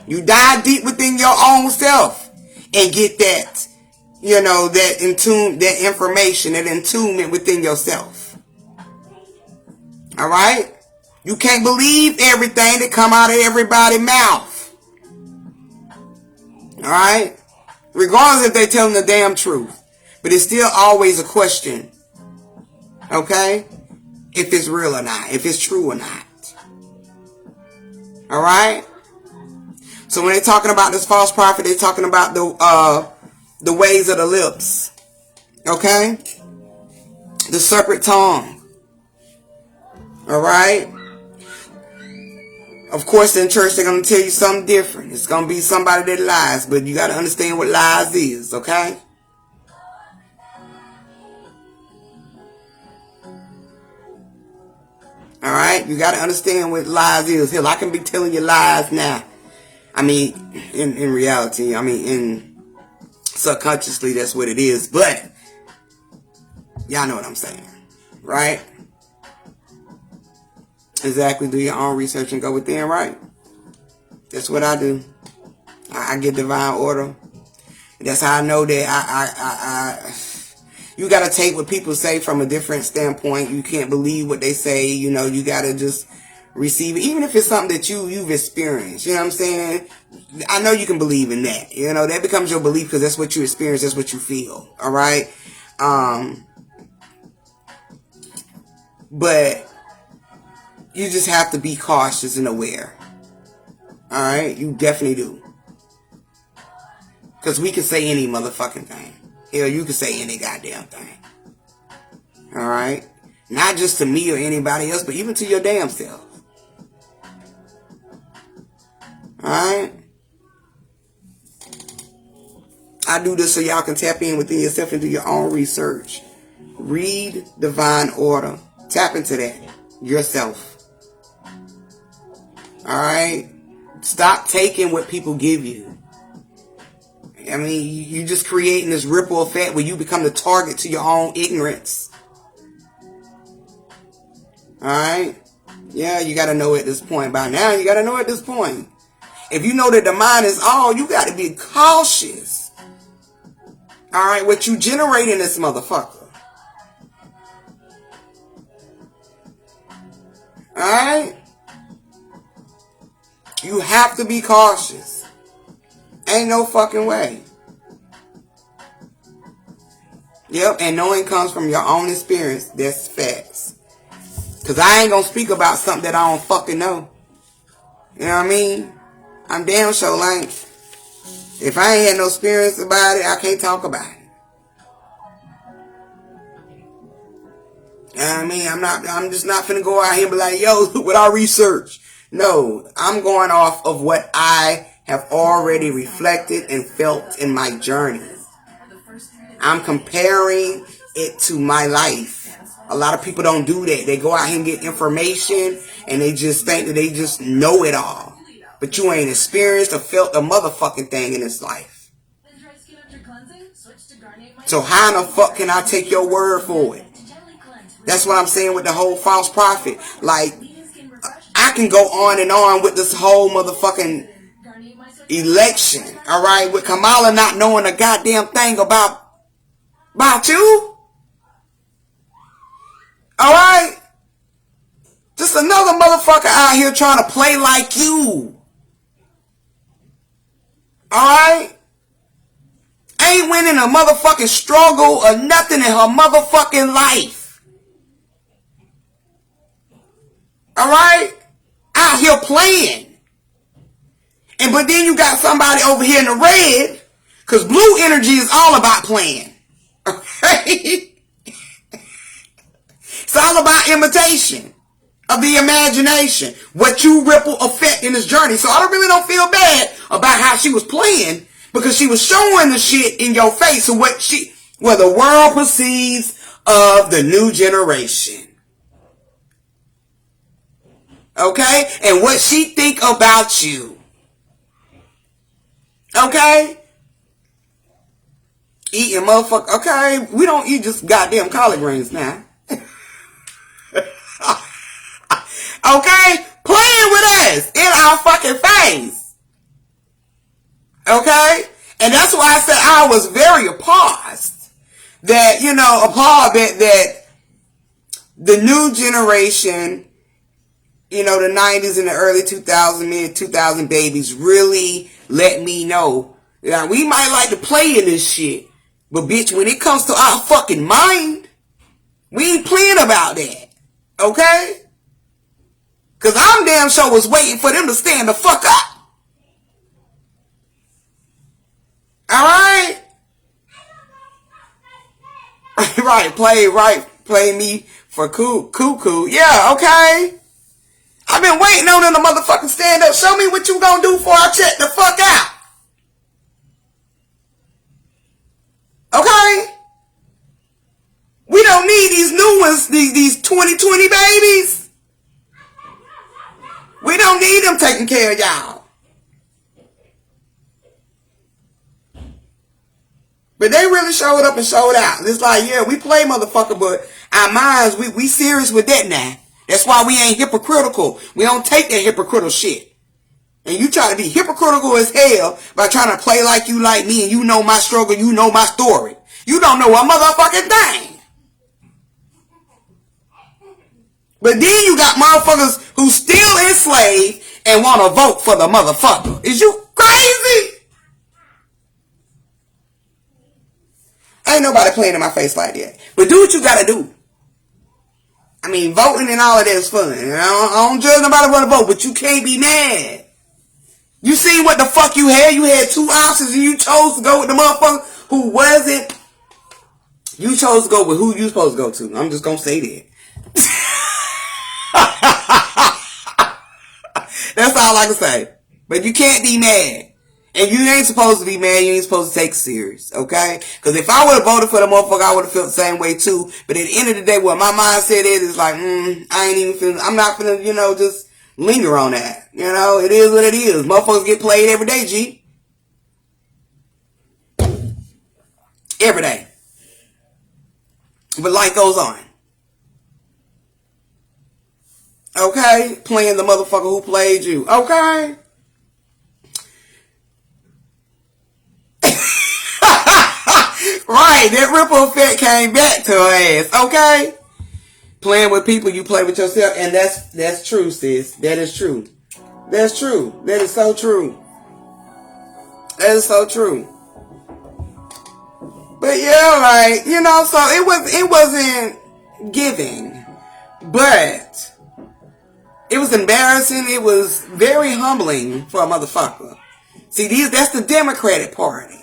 You dive deep within your own self and get that, that information, that attunement within yourself. All right? You can't believe everything that come out of everybody's mouth. All right? Regardless if they're telling the damn truth. But it's still always a question. Okay? If it's real or not. If it's true or not. All right? So when they're talking about this false prophet, they're talking about the ways of the lips. Okay? The serpent tongue. All right? Of course, in church, they're going to tell you something different. It's going to be somebody that lies, but you got to understand what lies is, okay? All right? You got to understand what lies is. Hell, I can be telling you lies now. I mean, in reality, in subconsciously, that's what it is. But, y'all know what I'm saying, right? Exactly. Do your own research and go within, right? That's what I do. I get divine order. That's how I know that you got to take what people say from a different standpoint. You can't believe what they say. You got to just receive it. Even if it's something that you've experienced. You know what I'm saying? I know you can believe in that. That becomes your belief because that's what you experience. That's what you feel. All right? But you just have to be cautious and aware. Alright? You definitely do. Because we can say any motherfucking thing. Hell, you can say any goddamn thing. Alright? Not just to me or anybody else, but even to your damn self. Alright? I do this so y'all can tap in within yourself and do your own research. Read divine order. Tap into that yourself. Alright? Stop taking what people give you. I mean, you're just creating this ripple effect where you become the target to your own ignorance. Alright? Yeah, you gotta know at this point. By now, you gotta know at this point. If you know that the mind is all, you gotta be cautious. Alright, what you generate in this motherfucker. Alright? You have to be cautious. Ain't no fucking way. Yep, and knowing comes from your own experience. That's facts. Because I ain't going to speak about something that I don't fucking know. You know what I mean? I'm damn sure like, if I ain't had no experience about it, I can't talk about it. You know what I mean? I'm just not finna go out here and be like, yo, look what I research. No, I'm going off of what I have already reflected and felt in my journey. I'm comparing it to my life. A lot of people don't do that. They go out here and get information and they just think that they just know it all. But you ain't experienced or felt a motherfucking thing in this life. So how in the fuck can I take your word for it? That's what I'm saying with the whole false prophet. Like, I can go on and on with this whole motherfucking election, alright, with Kamala not knowing a goddamn thing about you. Alright? Just another motherfucker out here trying to play like you. Alright? ain't winning a motherfucking struggle or nothing in her motherfucking life. Alright? Out here playing. But then you got somebody over here in the red, because blue energy is all about playing. Okay? It's all about imitation of the imagination. What you ripple effect in this journey. So I really don't feel bad about how she was playing, because she was showing the shit in your face of what the world perceives of the new generation. Okay? And what she think about you. Okay? Eating motherfucker. Okay? We don't eat just goddamn collard greens now. Okay? Playing with us in our fucking face. Okay? And that's why I said I was very appalled that, that the new generation, the 90s and the early 2000s, mid 2000 babies really let me know that we might like to play in this shit, but bitch, when it comes to our fucking mind, we ain't playing about that. Okay? Because I'm damn sure was waiting for them to stand the fuck up. Alright? Play me for cuckoo. Yeah, okay. I've been waiting on them to motherfucking stand up. Show me what you gonna do before I check the fuck out. Okay? We don't need these new ones, these 2020 babies. We don't need them taking care of y'all. But they really showed up and showed out. It's like, yeah, we play motherfucker, but our minds, we serious with that now. That's why we ain't hypocritical. We don't take that hypocritical shit. And you try to be hypocritical as hell by trying to play like you like me and you know my struggle, you know my story. You don't know a motherfucking thing. But then you got motherfuckers who still enslaved and want to vote for the motherfucker. Is you crazy? Ain't nobody playing in my face like that. But do what you gotta do. I mean, voting and all of that is fun. I don't judge nobody want to vote, but you can't be mad. You see what the fuck you had? You had two options and you chose to go with the motherfucker who wasn't. You chose to go with who you supposed to go to. I'm just gonna say that. That's all I can say. But you can't be mad. And you ain't supposed to be mad. You ain't supposed to take it serious. Okay? Because if I would have voted for the motherfucker, I would have felt the same way too. But at the end of the day, what my mindset is like, I ain't even feeling, I'm not feeling, just linger on that. It is what it is. Motherfuckers get played every day, G. Every day. But life goes on. Okay? Playing the motherfucker who played you. Okay? Right, that ripple effect came back to her ass. Okay? Playing with people, you play with yourself. And that's true, sis. That is true. That's true. That is so true. That is so true. But yeah, so it wasn't giving. But it was embarrassing. It was very humbling for a motherfucker. See, that's the Democratic Party.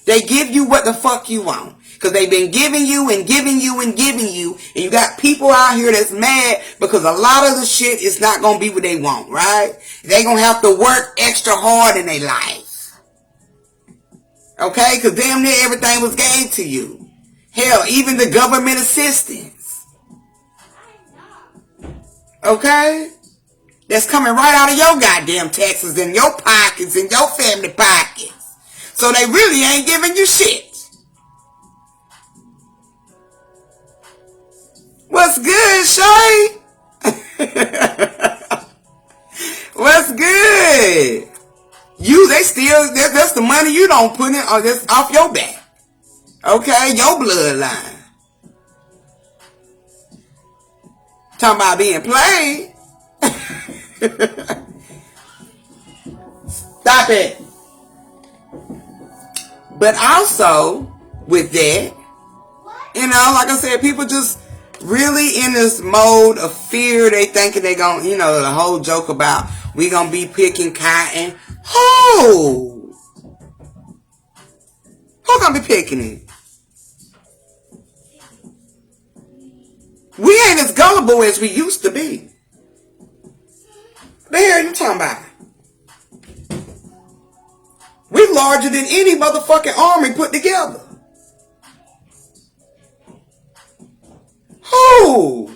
They give you what the fuck you want. Because they've been giving you and giving you and giving you. And you got people out here that's mad because a lot of the shit is not going to be what they want, right? They're going to have to work extra hard in their life. Okay? Because damn near everything was gave to you. Hell, even the government assistance. Okay? That's coming right out of your goddamn taxes and your pockets and your family pockets. So they really ain't giving you shit. What's good, Shay? What's good? That's the money you don't put in, or that's off your back. Okay, your bloodline. Talking about being played. Stop it. But also, with that, you know, like I said, people just really in this mode of fear. They thinking they gonna, you know, the whole joke about we gonna be picking cotton. Who? Who gonna be picking it? We ain't as gullible as we used to be. The hell you talking about? We larger than any motherfucking army put together. Who?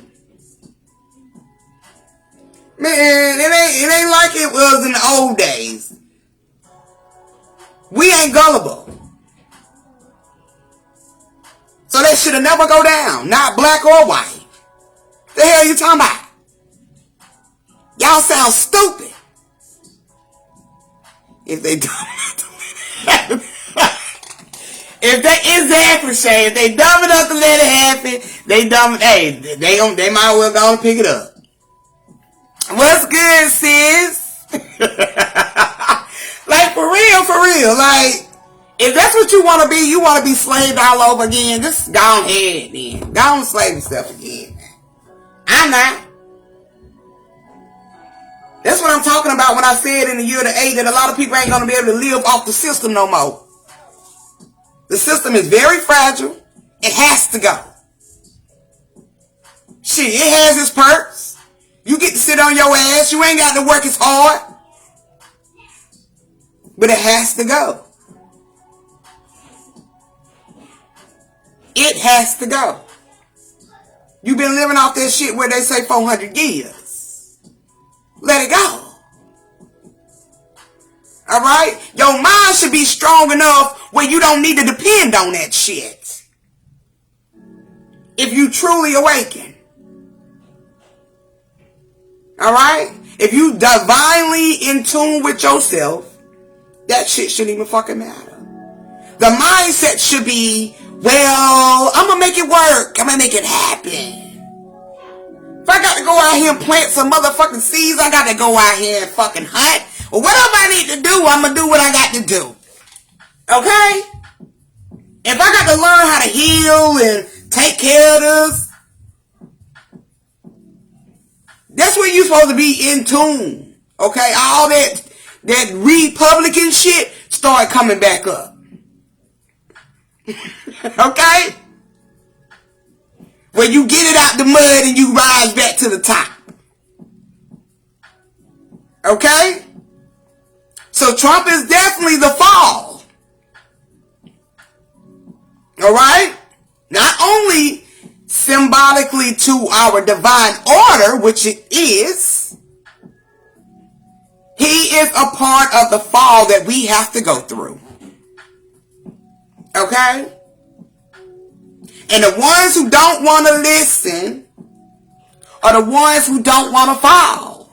Man, it ain't like it was in the old days. We ain't gullible. So that should have never go down. Not black or white. The hell you talking about? Y'all sound stupid. If they dumb enough to let it happen. If they dumb enough to let it happen, they might well go and pick it up. What's good, sis? Like, for real. Like, if that's what you want to be slaved all over again, just go ahead then. Go on and slave yourself again. I'm not. That's what I'm talking about when I said in the year of the 8 that a lot of people ain't going to be able to live off the system no more. The system is very fragile. It has to go. Shit, it has its perks. You get to sit on your ass. You ain't got to work as hard. But it has to go. It has to go. You've been living off that shit where they say 400 years. Let it go. Alright? Your mind should be strong enough where you don't need to depend on that shit. If you truly awaken. Alright? If you divinely in tune with yourself, that shit shouldn't even fucking matter. The mindset should be, well, I'm gonna make it work. I'm gonna make it happen. If I got to go out here and plant some motherfucking seeds, I got to go out here and fucking hunt. Or whatever I need to do, I'm going to do what I got to do. Okay? If I got to learn how to heal and take care of this, that's where you're supposed to be in tune. Okay? All that Republican shit start coming back up. Okay? Where you get it out the mud and you rise back to the top. Okay? So Trump is definitely the fall. Alright? Not only symbolically to our divine order, which it is, he is a part of the fall that we have to go through. Okay? And the ones who don't want to listen are the ones who don't want to fall.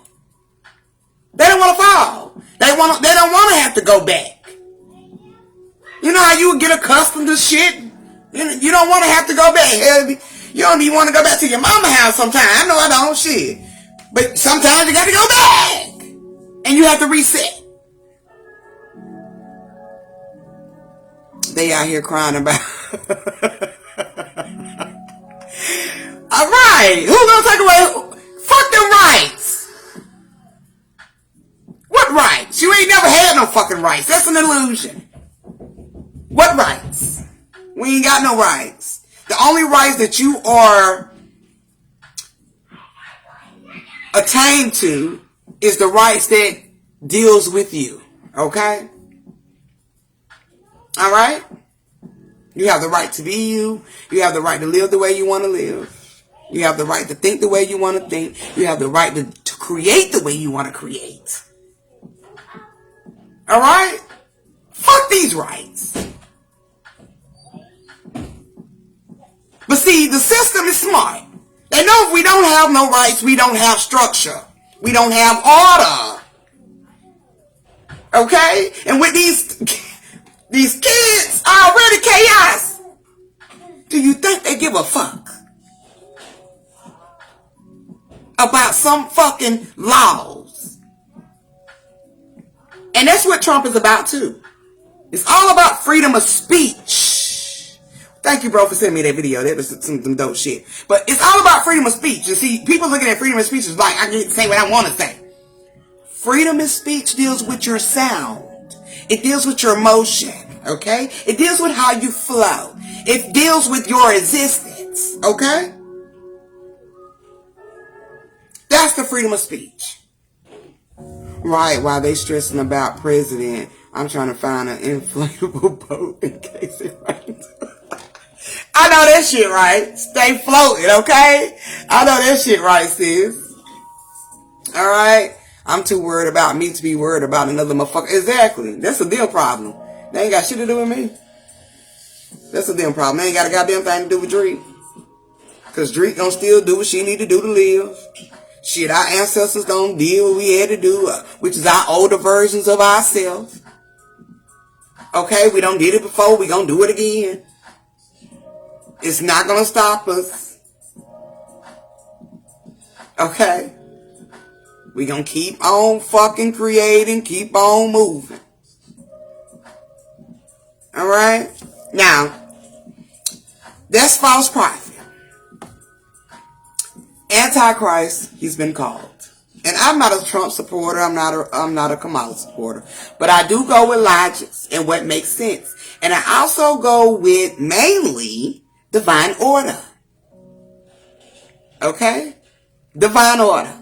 They don't want to fall. They don't want to have to go back. You know how you get accustomed to shit? You don't want to have to go back. You don't even want to go back to your mama house sometimes. I know I don't, shit. But sometimes you got to go back. And you have to reset. They out here crying about... Alright, who's gonna take away? Fuck them rights. What rights? You ain't never had no fucking rights. That's an illusion. What rights? We ain't got no rights. The only rights that you are attained to is the rights that deals with you. Okay? Alright? You have the right to be you. You have the right to live the way you want to live. You have the right to think the way you want to think. You have the right to create the way you want to create. Alright? Fuck these rights. But see, the system is smart. They know if we don't have no rights, we don't have structure. We don't have order. Okay? And with these kids are already chaos. Do you think they give a fuck about some fucking laws? And that's what Trump is about too. It's all about freedom of speech. Thank you, bro, for sending me that video. That was some dope shit. But it's all about freedom of speech. You see, people looking at freedom of speech is like, I get to say what I want to say. Freedom of speech deals with your sound. It deals with your emotion, okay? It deals with how you flow. It deals with your existence, okay? That's the freedom of speech. Right, while they stressing about president, I'm trying to find an inflatable boat in case it rains. I know that shit right. Stay floating, okay? I know that shit right, sis. Alright? I'm too worried about me to be worried about another motherfucker. Exactly. That's a deal problem. They ain't got shit to do with me. That's a damn problem. They ain't got a goddamn thing to do with Drake. Because Drake gonna still do what she need to do to live. Shit, our ancestors don't do what we had to do, which is our older versions of ourselves. Okay, we done did it before, we gonna do it again. It's not gonna stop us. Okay? We gonna keep on fucking creating, keep on moving. Alright? Now, that's false prophet. Antichrist, he's been called. And I'm not a Trump supporter, I'm not a Kamala supporter. But I do go with logic and what makes sense. And I also go with mainly divine order. Okay? Divine order.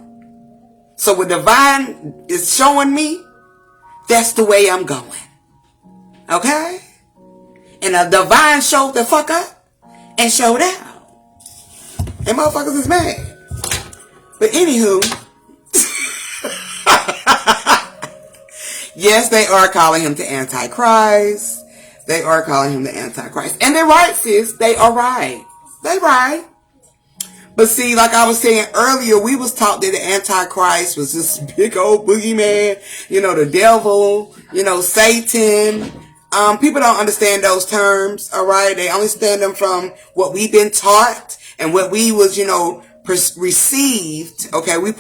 So what divine is showing me, that's the way I'm going. Okay? And a divine showed the fuck up and showed out. And motherfuckers is mad. But anywho, yes, they are calling him the Antichrist. They are calling him the Antichrist. And they're right, sis. They are right. They right. But see, like I was saying earlier, we was taught that the Antichrist was this big old boogeyman, the devil, Satan. People don't understand those terms, alright? They only understand them from what we've been taught and what we was, received, okay? We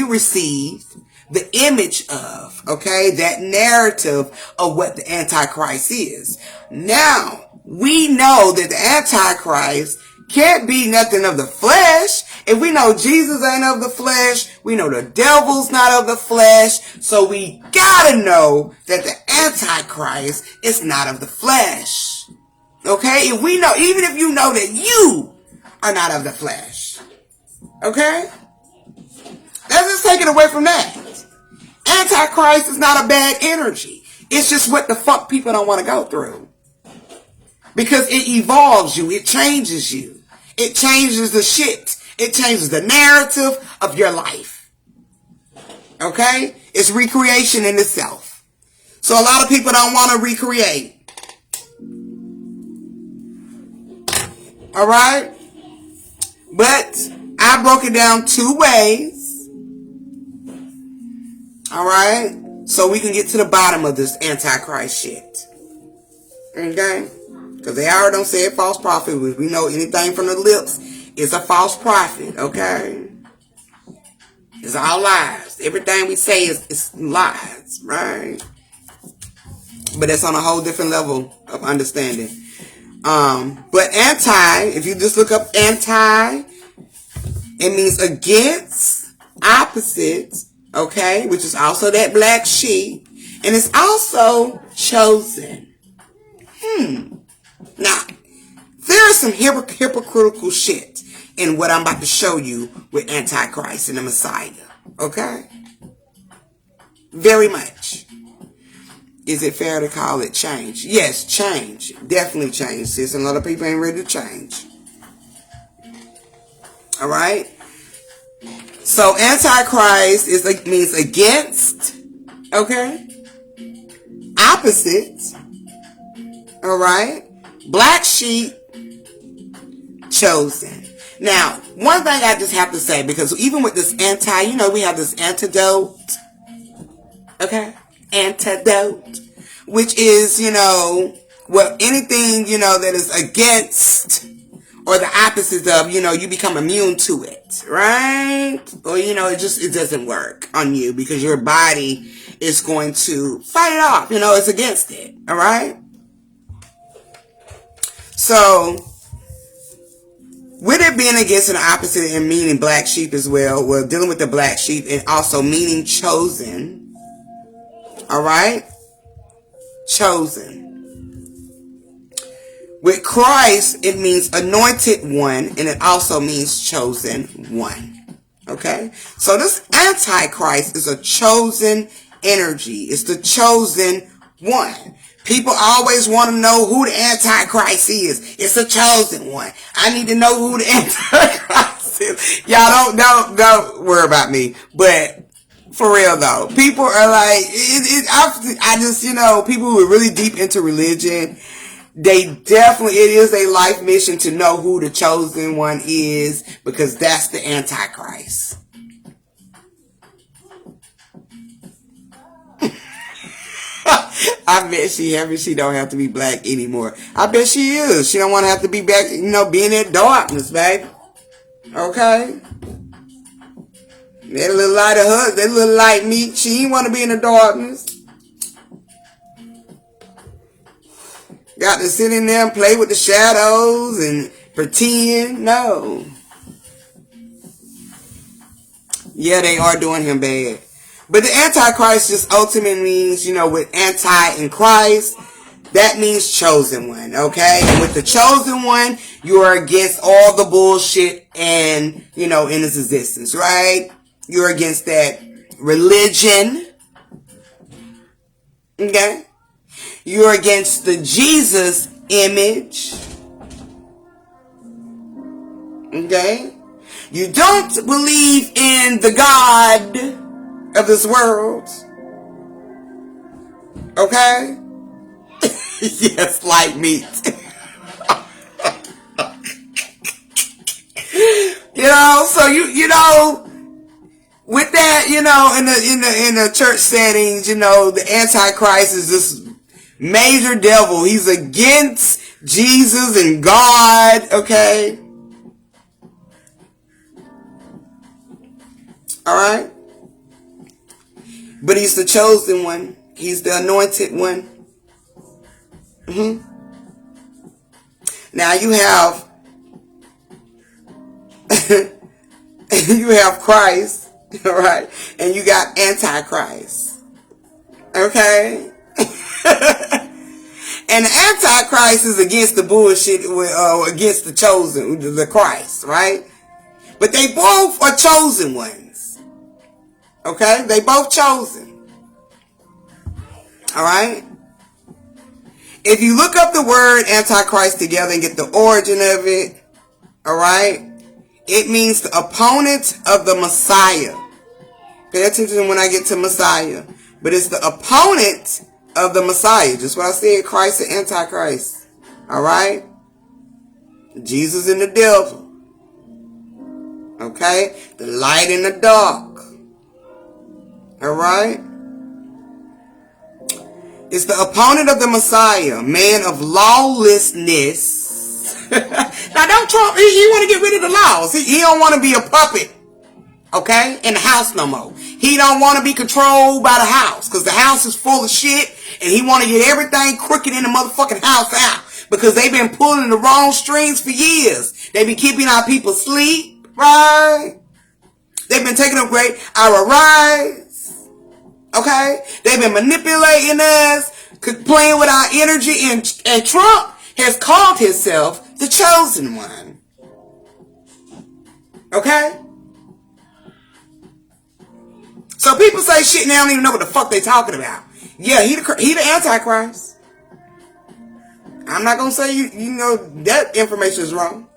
received the image of, okay? That narrative of what the Antichrist is. Now, we know that the Antichrist can't be nothing of the flesh. If we know Jesus ain't of the flesh, we know the devil's not of the flesh, so we gotta know that the Antichrist is not of the flesh. Okay? If we know, even if you know that you are not of the flesh. Okay? Let's just take it away from that. Antichrist is not a bad energy. It's just what the fuck people don't want to go through. Because it evolves you. It changes you. It changes the shit. It changes the narrative of your life. Okay? It's recreation in itself. So a lot of people don't want to recreate. Alright? But I broke it down 2 ways. Alright? So we can get to the bottom of this Antichrist shit. Okay? Because they already don't say it false prophet. We know anything from the lips is a false prophet. Okay? It's all lies. Everything we say is lies. Right? But that's on a whole different level of understanding. But anti, if you just look up anti, it means against, opposite, okay, which is also that black sheep, and it's also chosen. Now, there is some hypocritical shit in what I'm about to show you with Antichrist and the Messiah, okay? Very much. Is it fair to call it change? Yes, change. Definitely change, sis. And a lot of people ain't ready to change. Alright? So, Antichrist means against. Okay? Opposite. Alright? Black sheep. Chosen. Now, one thing I just have to say, because even with this we have this antidote. Okay? Antidote, which is, anything, that is against or the opposite of, you become immune to it. right? Or, it doesn't work on you because your body is going to fight it off. It's against it. All right? So, with it being against an opposite and meaning black sheep as well, we're dealing with the black sheep and also meaning chosen. All right? Chosen. With Christ, it means anointed one, and it also means chosen one. Okay? So this Antichrist is a chosen energy. It's the chosen one. People always want to know who the Antichrist is. It's a chosen one. I need to know who the Antichrist is. Y'all don't worry about me. But for real though, people are like, I just, people who are really deep into religion, it is a life mission to know who the chosen one is, because that's the Antichrist. I bet she don't have to be black anymore. I bet she is. She don't want to have to be back, being in darkness, baby. Okay? That little light of her, that little light meat, she ain't want to be in the darkness. Got to sit in there and play with the shadows and pretend. No. Yeah, they are doing him bad. But the Antichrist just ultimately means, with anti and Christ, that means chosen one, okay? And with the chosen one, you are against all the bullshit and, in its existence, right? You're against that religion, okay? You're against the Jesus image. Okay? You don't believe in the God of this world. Okay? Yes, like meat. So with that, in the church settings, the Antichrist is this major devil. He's against Jesus and God, okay? Alright? But he's the chosen one. He's the anointed one. Now you have Christ, alright? And you got Antichrist. Okay? And the Antichrist is against the bullshit, against the chosen, the Christ, right? But they both are chosen ones. Okay? They both chosen. Alright? If you look up the word Antichrist together and get the origin of it, alright? It means the opponent of the Messiah. Pay attention when I get to Messiah. But it's the opponent of the Messiah. Just what I said, Christ and Antichrist. Alright? Jesus and the devil. Okay? The light and the dark. Alright? It's the opponent of the Messiah, man of lawlessness. Now don't Trump, he want to get rid of the laws. He don't want to be a puppet. Okay? In the house no more. He don't want to be controlled by the house, because the house is full of shit, and he want to get everything crooked in the motherfucking house out, because they've been pulling the wrong strings for years. They've been keeping our people asleep, right? They've been taking away our rights, okay? They've been manipulating us, playing with our energy, and Trump has called himself the chosen one, okay? So people say shit and they don't even know what the fuck they talking about. Yeah, he the Antichrist. I'm not gonna say that information is wrong.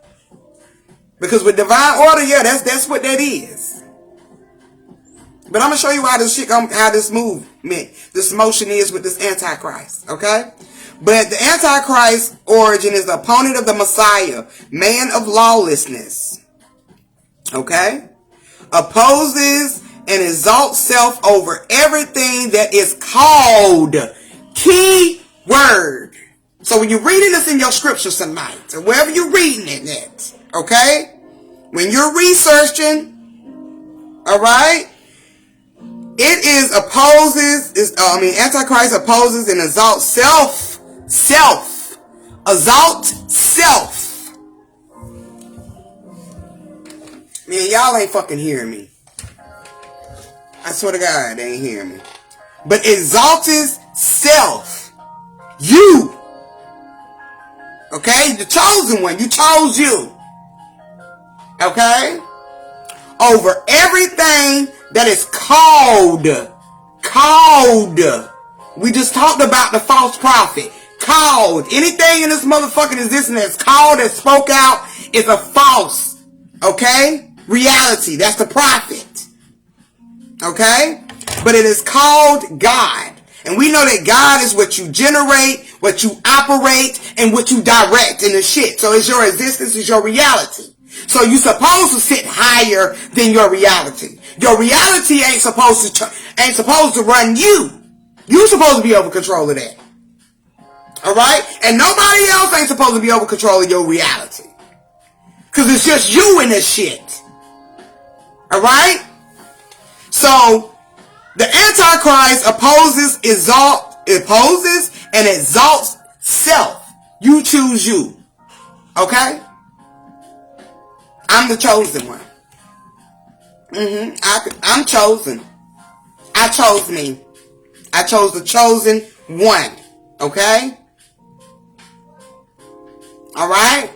Because with divine order, yeah, that's what that is. But I'm gonna show you how this motion is with this Antichrist, okay? But the Antichrist origin is the opponent of the Messiah, man of lawlessness, okay? Opposes and exalts self over everything that is called. Key word. So when you're reading this in your scriptures tonight, or wherever you're reading it at, okay? when you're researching, all right, it is Antichrist opposes and exalts self, exalt self. Man, y'all ain't fucking hearing me. I swear to God, they ain't hearing me. But exalts self. You. Okay? The chosen one. You chose you. Okay? Over everything that is called. We just talked about the false prophet. Called. Anything in this motherfucking existence that's called, that spoke out, is a false. Okay? Reality. That's the prophet. Okay? But it is called God. And we know that God is what you generate, what you operate, and what you direct in the shit. So it's your existence, it's your reality. So you're supposed to sit higher than your reality. Your reality ain't supposed to run you. You're supposed to be over control of that. Alright? And nobody else ain't supposed to be over control of your reality. Because it's just you in this shit. Alright? So, the Antichrist opposes and exalts self. You choose you. Okay? I'm the chosen one. I'm chosen. I chose me. I chose the chosen one. Okay? Alright?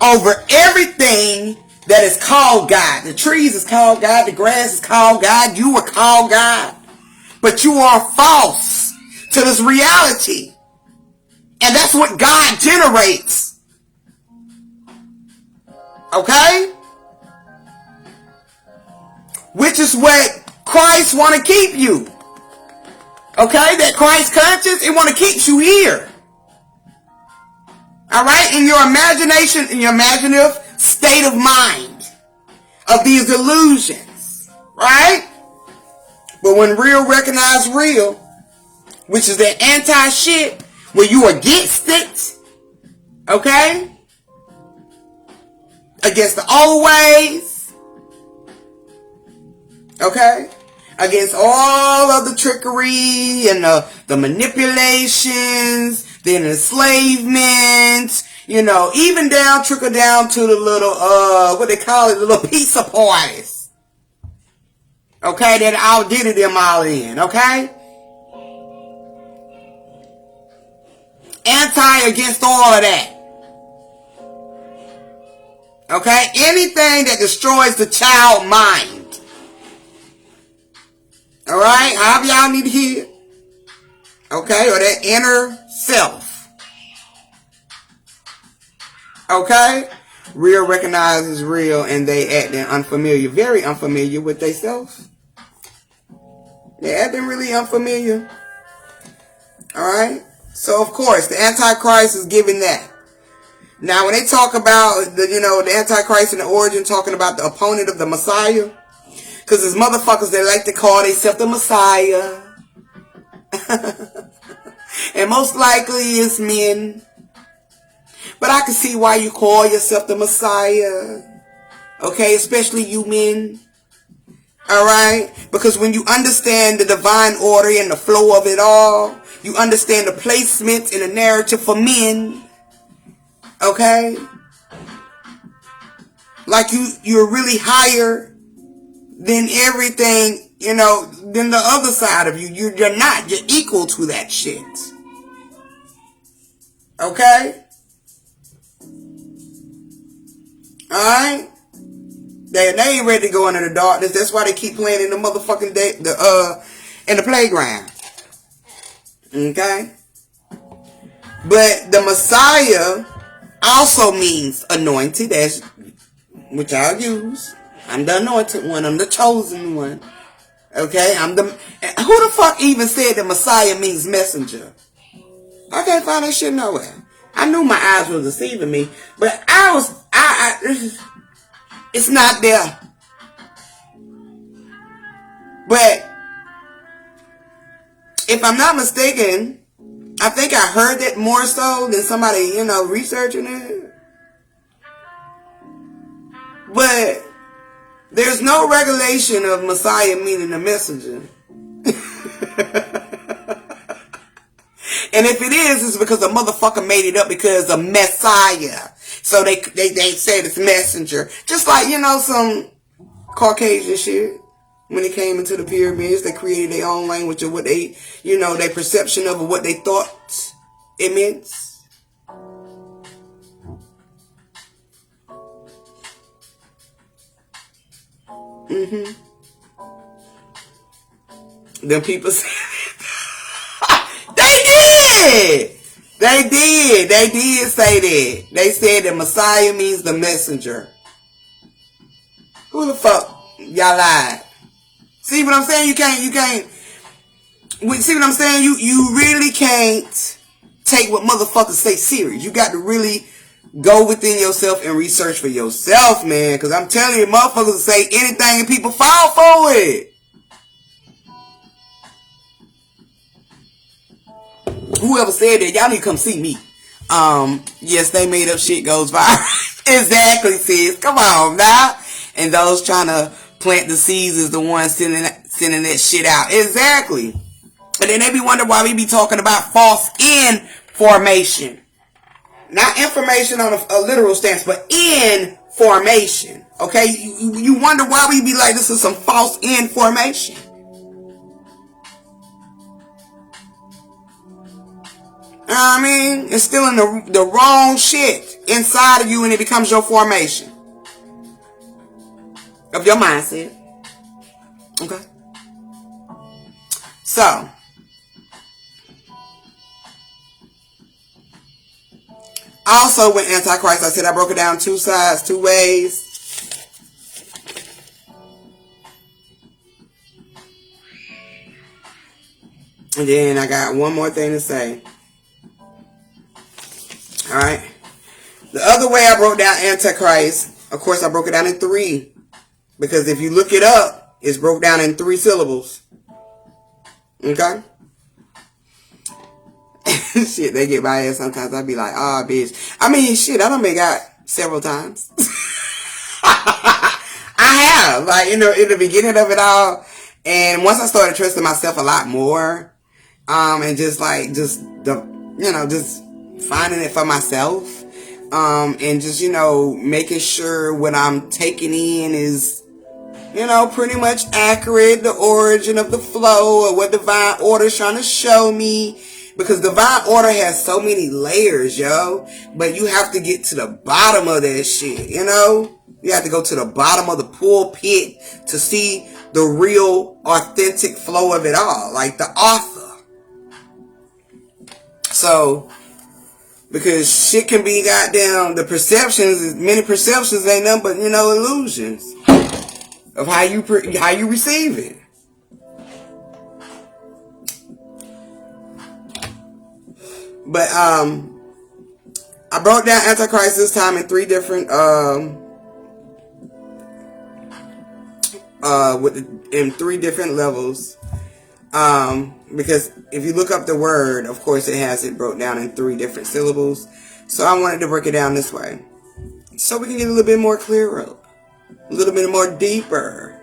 Over everything that is called God. The trees is called God. The grass is called God. You are called God. But you are false to this reality. And that's what God generates. Okay? Which is what Christ want to keep you. Okay? That Christ conscience, it want to keep you here. Alright? In your imagination, in your imaginative state of mind of these illusions, right? But when real recognize real, which is that anti-shit, where you against it, okay? Against the old ways, okay? Against all of the trickery and the manipulations, the enslavement, even trickle down to the little, what they call it, the little pizza parties. Okay, that all did it them all in, okay? Anti against all of that. Okay? Anything that destroys the child mind. Alright? However y'all need to hear. Okay? Or that inner self. Okay? Real recognizes real and they acting unfamiliar. Very unfamiliar with themselves. They're acting really unfamiliar. Alright? So of course, the Antichrist is giving that. Now when they talk about the Antichrist and the origin, talking about the opponent of the Messiah, because there's motherfuckers that like to call themselves the Messiah. And most likely it's men. But I can see why you call yourself the Messiah. Okay, especially you men. Alright? Because when you understand the divine order and the flow of it all, you understand the placement in the narrative for men. Okay? Like you're really higher than everything, than the other side of you. You're not. You're equal to that shit. Okay? Alright? They ain't ready to go into the darkness. That's why they keep playing in the motherfucking in the playground. Okay? But the Messiah also means anointed, which I'll use. I'm the anointed one. I'm the chosen one. Okay? Who the fuck even said the Messiah means messenger? I can't find that shit nowhere. I knew my eyes were deceiving me, but it's not there. But if I'm not mistaken, I think I heard that more so than somebody, researching it. But there's no regulation of Messiah meaning the messenger. And if it is, it's because the motherfucker made it up because of Messiah. So they said it's messenger. Just like, you know, some Caucasian shit. When it came into the pyramids, they created their own language of what they, you know, their perception of what they thought it meant. Them people said They did say that. They said that Messiah means the messenger. Who the fuck y'all lied? See what I'm saying? You can't, see what I'm saying? You really can't take what motherfuckers say serious. You got to really go within yourself and research for yourself, man. Because I'm telling you, motherfuckers say anything and people fall for it. Whoever said that, y'all need to come see me. Yes, they made up shit goes viral. Exactly, sis. Come on now. And those trying to plant the seeds is the ones sending that shit out. Exactly. And then they be wondering why we be talking about false information. Not information on a literal stance, but information. Okay? You wonder why we be like, this is some false information. I mean, it's still in the wrong shit inside of you, and it becomes your formation of your mindset. Okay? So, also with Antichrist, I said I broke it down two sides, two ways. And then I got one more thing to say. Alright. The other way I broke down Antichrist, of course I broke it down in 3. Because if you look it up, it's broke down in 3 syllables. Okay? Shit, they get my ass sometimes. I be like, ah, bitch. I mean, shit, I done been got several times. I have. Like, in the beginning of it all. And once I started trusting myself a lot more, and just finding it for myself, and just, making sure what I'm taking in is, pretty much accurate, the origin of the flow, or what divine order is trying to show me. Because divine order has so many layers, yo. But you have to get to the bottom of that shit, You have to go to the bottom of the pulpit to see the real, authentic flow of it all. Like the author. So, because shit can be goddamn, the perceptions, many perceptions ain't nothing but, illusions of how you receive it. But I broke down Antichrist this time in 3 different in 3 different levels. Because if you look up the word, of course it has it broke down in 3 different syllables. So I wanted to break it down this way, so we can get a little bit more clearer, a little bit more deeper,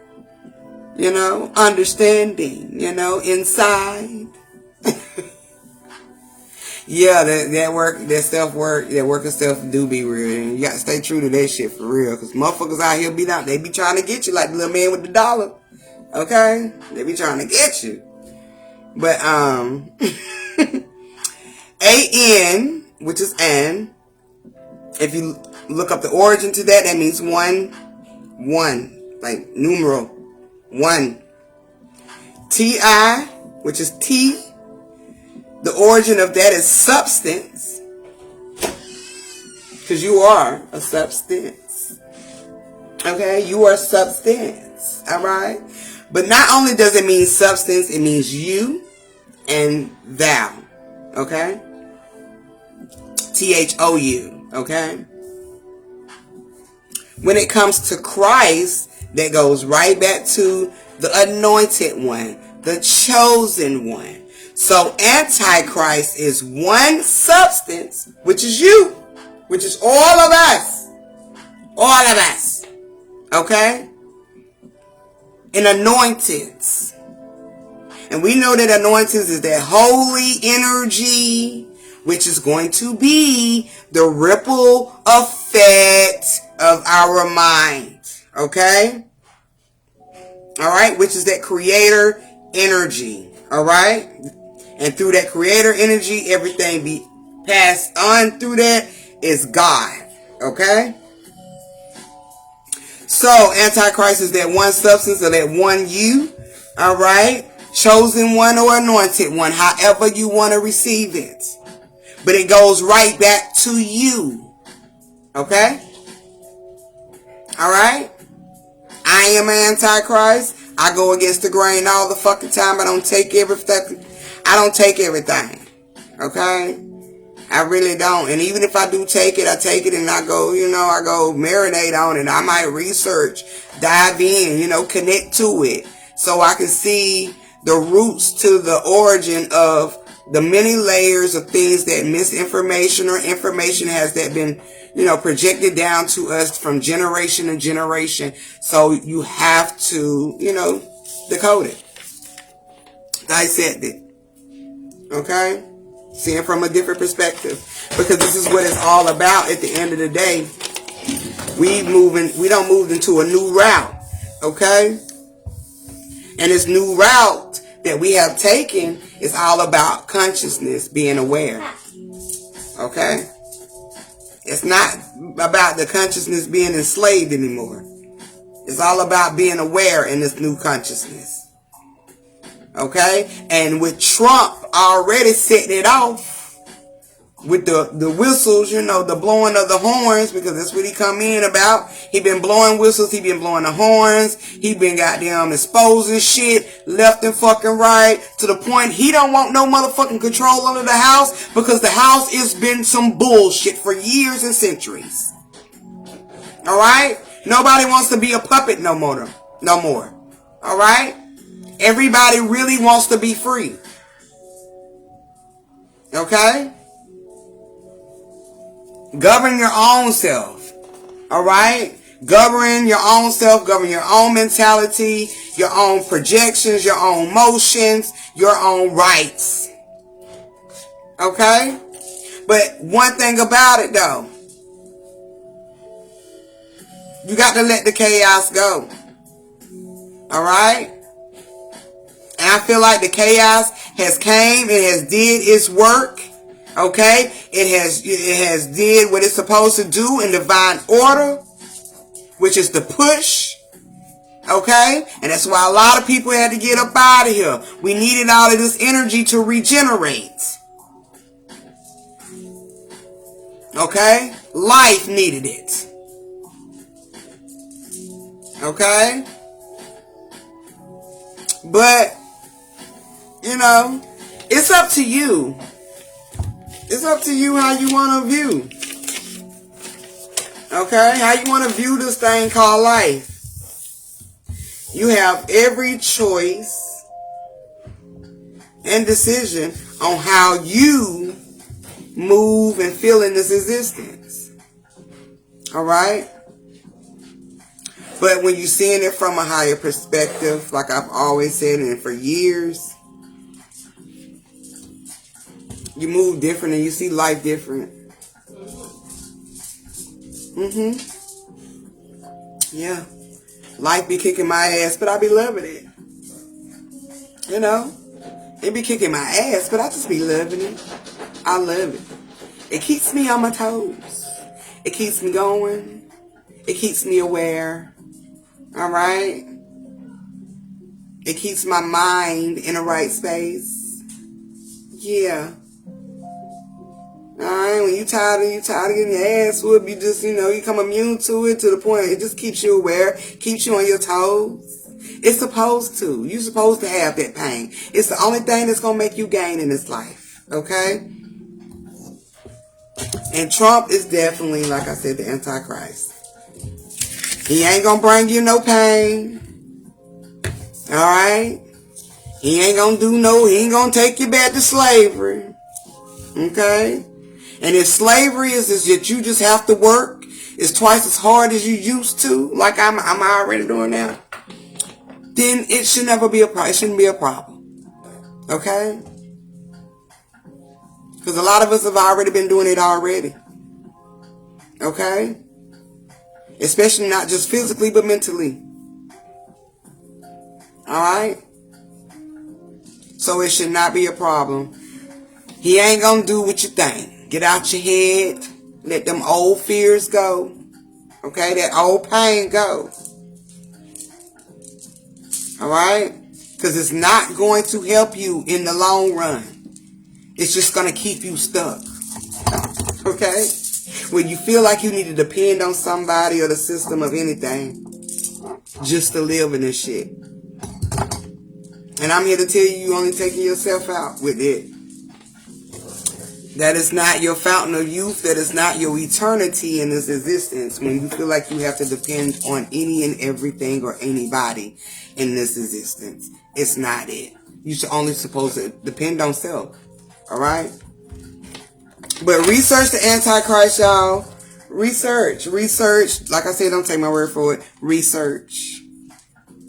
understanding, inside. Yeah, that work, that self-work, that work of self do be real. And you got to stay true to that shit for real. Because motherfuckers out here they be trying to get you like the little man with the dollar. Okay? They be trying to get you. But, A-N, which is an, if you look up the origin to that, that means one, like numeral, 1. T-I, which is T, the origin of that is substance. Because you are a substance. Okay? You are substance. Alright? But not only does it mean substance, it means you and thou. Okay? T-H-O-U. Okay? When it comes to Christ, that goes right back to the anointed one, the chosen one. So Antichrist is one substance, which is you, which is all of us. All of us. Okay? And anointings. And we know that anointings is that holy energy, which is going to be the ripple effect of our mind. Okay? Alright? Which is that creator energy. Alright? And through that creator energy, everything be passed on through that is God. Okay? So, Antichrist is that one substance or that one you. Alright? Chosen one or anointed one. However you want to receive it. But it goes right back to you. Okay? Alright? I am an Antichrist. I go against the grain all the fucking time. I don't take everything. Okay? I really don't. And even if I do take it, I take it and I go, I go marinate on it. I might research, dive in, connect to it. So I can see the roots to the origin of the many layers of things that misinformation or information has that been, projected down to us from generation to generation. So you have to, decode it. Dissect it. Okay? See it from a different perspective. Because this is what it's all about at the end of the day. We don't move into a new route. Okay? And this new route that we have taken is all about consciousness, being aware. Okay? It's not about the consciousness being enslaved anymore. It's all about being aware in this new consciousness. Okay? And with Trump already setting it off with the whistles, the blowing of the horns, because that's what he come in about. He been blowing whistles, he been blowing the horns, he been goddamn exposing shit left and fucking right, to the point he don't want no motherfucking control over the house, because the house has been some bullshit for years and centuries. Alright? Nobody wants to be a puppet no more. Alright? Everybody really wants to be free. Okay? Govern your own self. Alright? Govern your own self. Govern your own mentality. Your own projections. Your own motions. Your own rights. Okay? But one thing about it though. You got to let the chaos go. Alright? And I feel like the chaos has came. It has did its work. Okay? It has did what it's supposed to do in divine order, which is to push. Okay? And that's why a lot of people had to get up out of here. We needed all of this energy to regenerate. Okay? Life needed it. Okay? But, it's up to you. It's up to you how you want to view. Okay? How you want to view this thing called life. You have every choice and decision on how you move and feel in this existence. Alright? But when you're seeing it from a higher perspective, like I've always said, and for years, you move different and you see life different. Yeah. Life be kicking my ass, but I be loving it. It be kicking my ass, but I just be loving it. I love it. It keeps me on my toes. It keeps me going. It keeps me aware. Alright? It keeps my mind in the right space. Yeah. Alright, when you tired of getting your ass whooped, you just, you become immune to it to the point it just keeps you aware, keeps you on your toes. It's supposed to. You're supposed to have that pain. It's the only thing that's going to make you gain in this life. Okay? And Trump is definitely, like I said, the Antichrist. He ain't going to bring you no pain. Alright? He ain't going to take you back to slavery. Okay? And if slavery is that you just have to work, is twice as hard as you used to, like I'm already doing now, then it should never be a problem. It shouldn't be a problem. Okay? Because a lot of us have already been doing it already. Okay? Especially not just physically, but mentally. Alright? So it should not be a problem. He ain't gonna do what you think. Get out your head. Let them old fears go. Okay? That old pain go. Alright? Because it's not going to help you in the long run. It's just going to keep you stuck. Okay? When you feel like you need to depend on somebody or the system of anything just to live in this shit. And I'm here to tell you, you're only taking yourself out with it. That is not your fountain of youth. That is not your eternity in this existence. When you feel like you have to depend on any and everything or anybody in this existence. It's not it. You should only supposed to depend on self. Alright? But research the Antichrist, y'all. Research. Like I said, don't take my word for it. Research.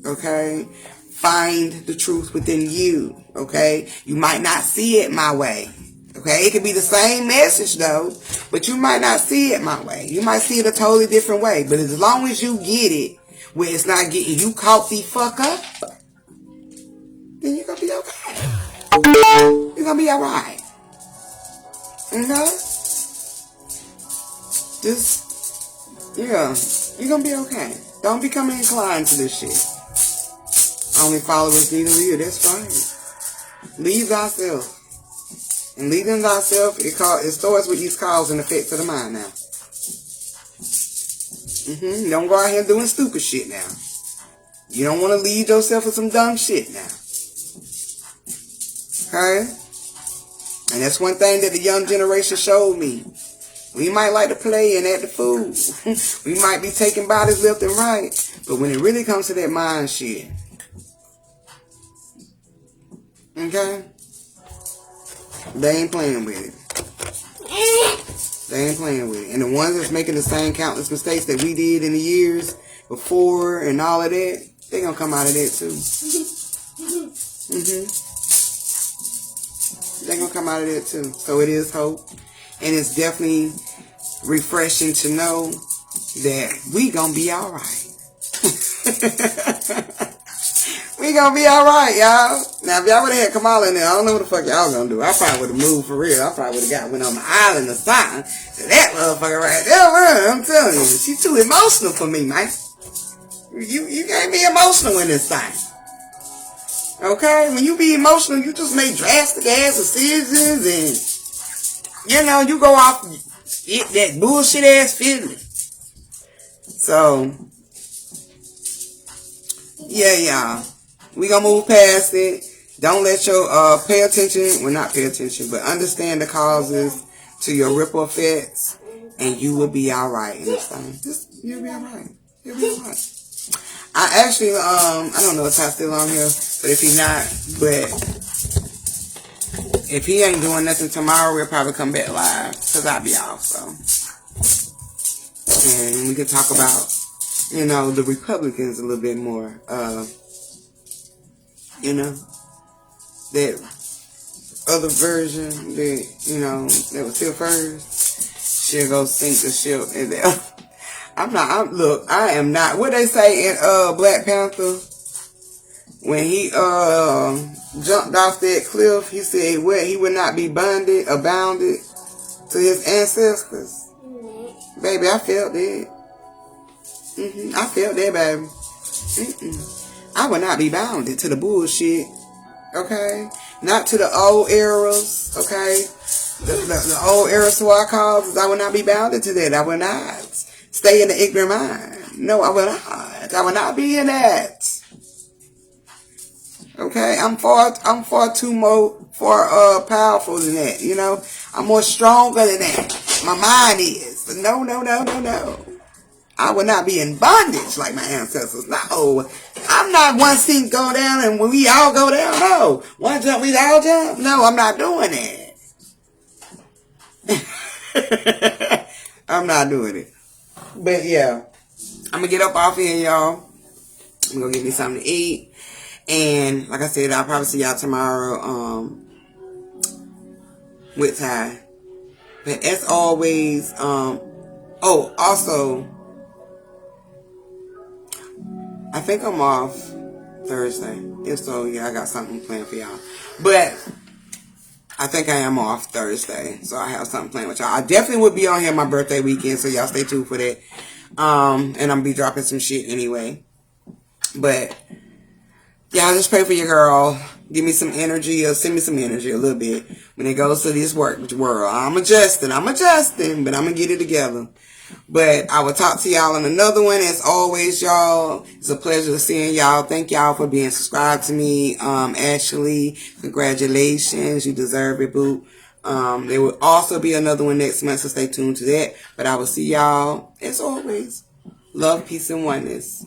Okay? Find the truth within you. Okay? You might not see it my way. Okay, it could be the same message though, but you might not see it my way. You might see it a totally different way. But as long as you get it, where it's not getting you caught the fuck up, then you're gonna be okay. You're gonna be alright. Okay? Just, yeah, you're gonna be okay. Don't become inclined to this shit. Only followers need to lead. That's fine. Leave thyself. And leading thyself, it starts with these cause and effects of the mind now. Don't go out here doing stupid shit now. You don't want to lead yourself with some dumb shit now. Okay? And that's one thing that the young generation showed me. We might like to play and act the fool. We might be taking bodies left and right. But when it really comes to that mind shit. Okay? They ain't playing with it. They ain't playing with it. And the ones that's making the same countless mistakes that we did in the years before and all of that, they gonna come out of that too. They gonna come out of that too. So it is hope. And it's definitely refreshing to know that we gonna be alright. We gonna be alright, y'all. Now, if y'all would have had Kamala in there, I don't know what the fuck y'all gonna do. I probably would have moved for real. I probably would have went on the island or something. So that motherfucker right there, I'm telling you, she's too emotional for me, man. You can't be emotional in this thing. Okay? When you be emotional, you just make drastic ass decisions and, you know, you go off that bullshit ass feeling. So, yeah, y'all. We gonna move past it. Don't let your, pay attention, well not pay attention, but understand the causes to your ripple effects, and you will be alright in this thing. Just, you'll be alright. You'll be alright. I actually, I don't know if Ty's still on here, but if he's not, but if he ain't doing nothing tomorrow, we'll probably come back live, because I'll be off, so. And we can talk about, you know, the Republicans a little bit more, you know, that other version that, you know, that was still first, she'll go sink the ship. And look, I am not, what they say in, Black Panther, when he, jumped off that cliff, he said, well, he would not be bounded to his ancestors. Baby, I felt that. I felt that, baby. I would not be bounded to the bullshit, okay? Not to the old eras, okay? The old eras to our causes, I would not be bounded to that. I would not stay in the ignorant mind. No, I would not. I would not be in that. Okay? I'm far too powerful than that, you know? I'm more stronger than that. My mind is. But no. I would not be in bondage like my ancestors. No. I'm not one seat go down and when we all go down. No. One jump, we all jump. No, I'm not doing that. I'm not doing it. But yeah, I'm gonna get up off here, y'all. I'm gonna get me something to eat. And like I said, I'll probably see y'all tomorrow with Ty. But as always, oh, also, I think I'm off Thursday. If so, yeah, I got something planned for y'all. But I think I am off Thursday, so I have something planned with y'all. I definitely will be on here my birthday weekend, so y'all stay tuned for that. And I'm gonna be dropping some shit anyway. But y'all just pray for your girl. Give me some energy, or send me some energy a little bit when it goes to this work world. I'm adjusting, but I'm gonna get it together. But I will talk to y'all on another one. As always, y'all, it's a pleasure seeing y'all. Thank y'all for being subscribed to me. Ashley, congratulations. You deserve it, boo. There will also be another one next month, so stay tuned to that. But I will see y'all, as always. Love, peace, and oneness.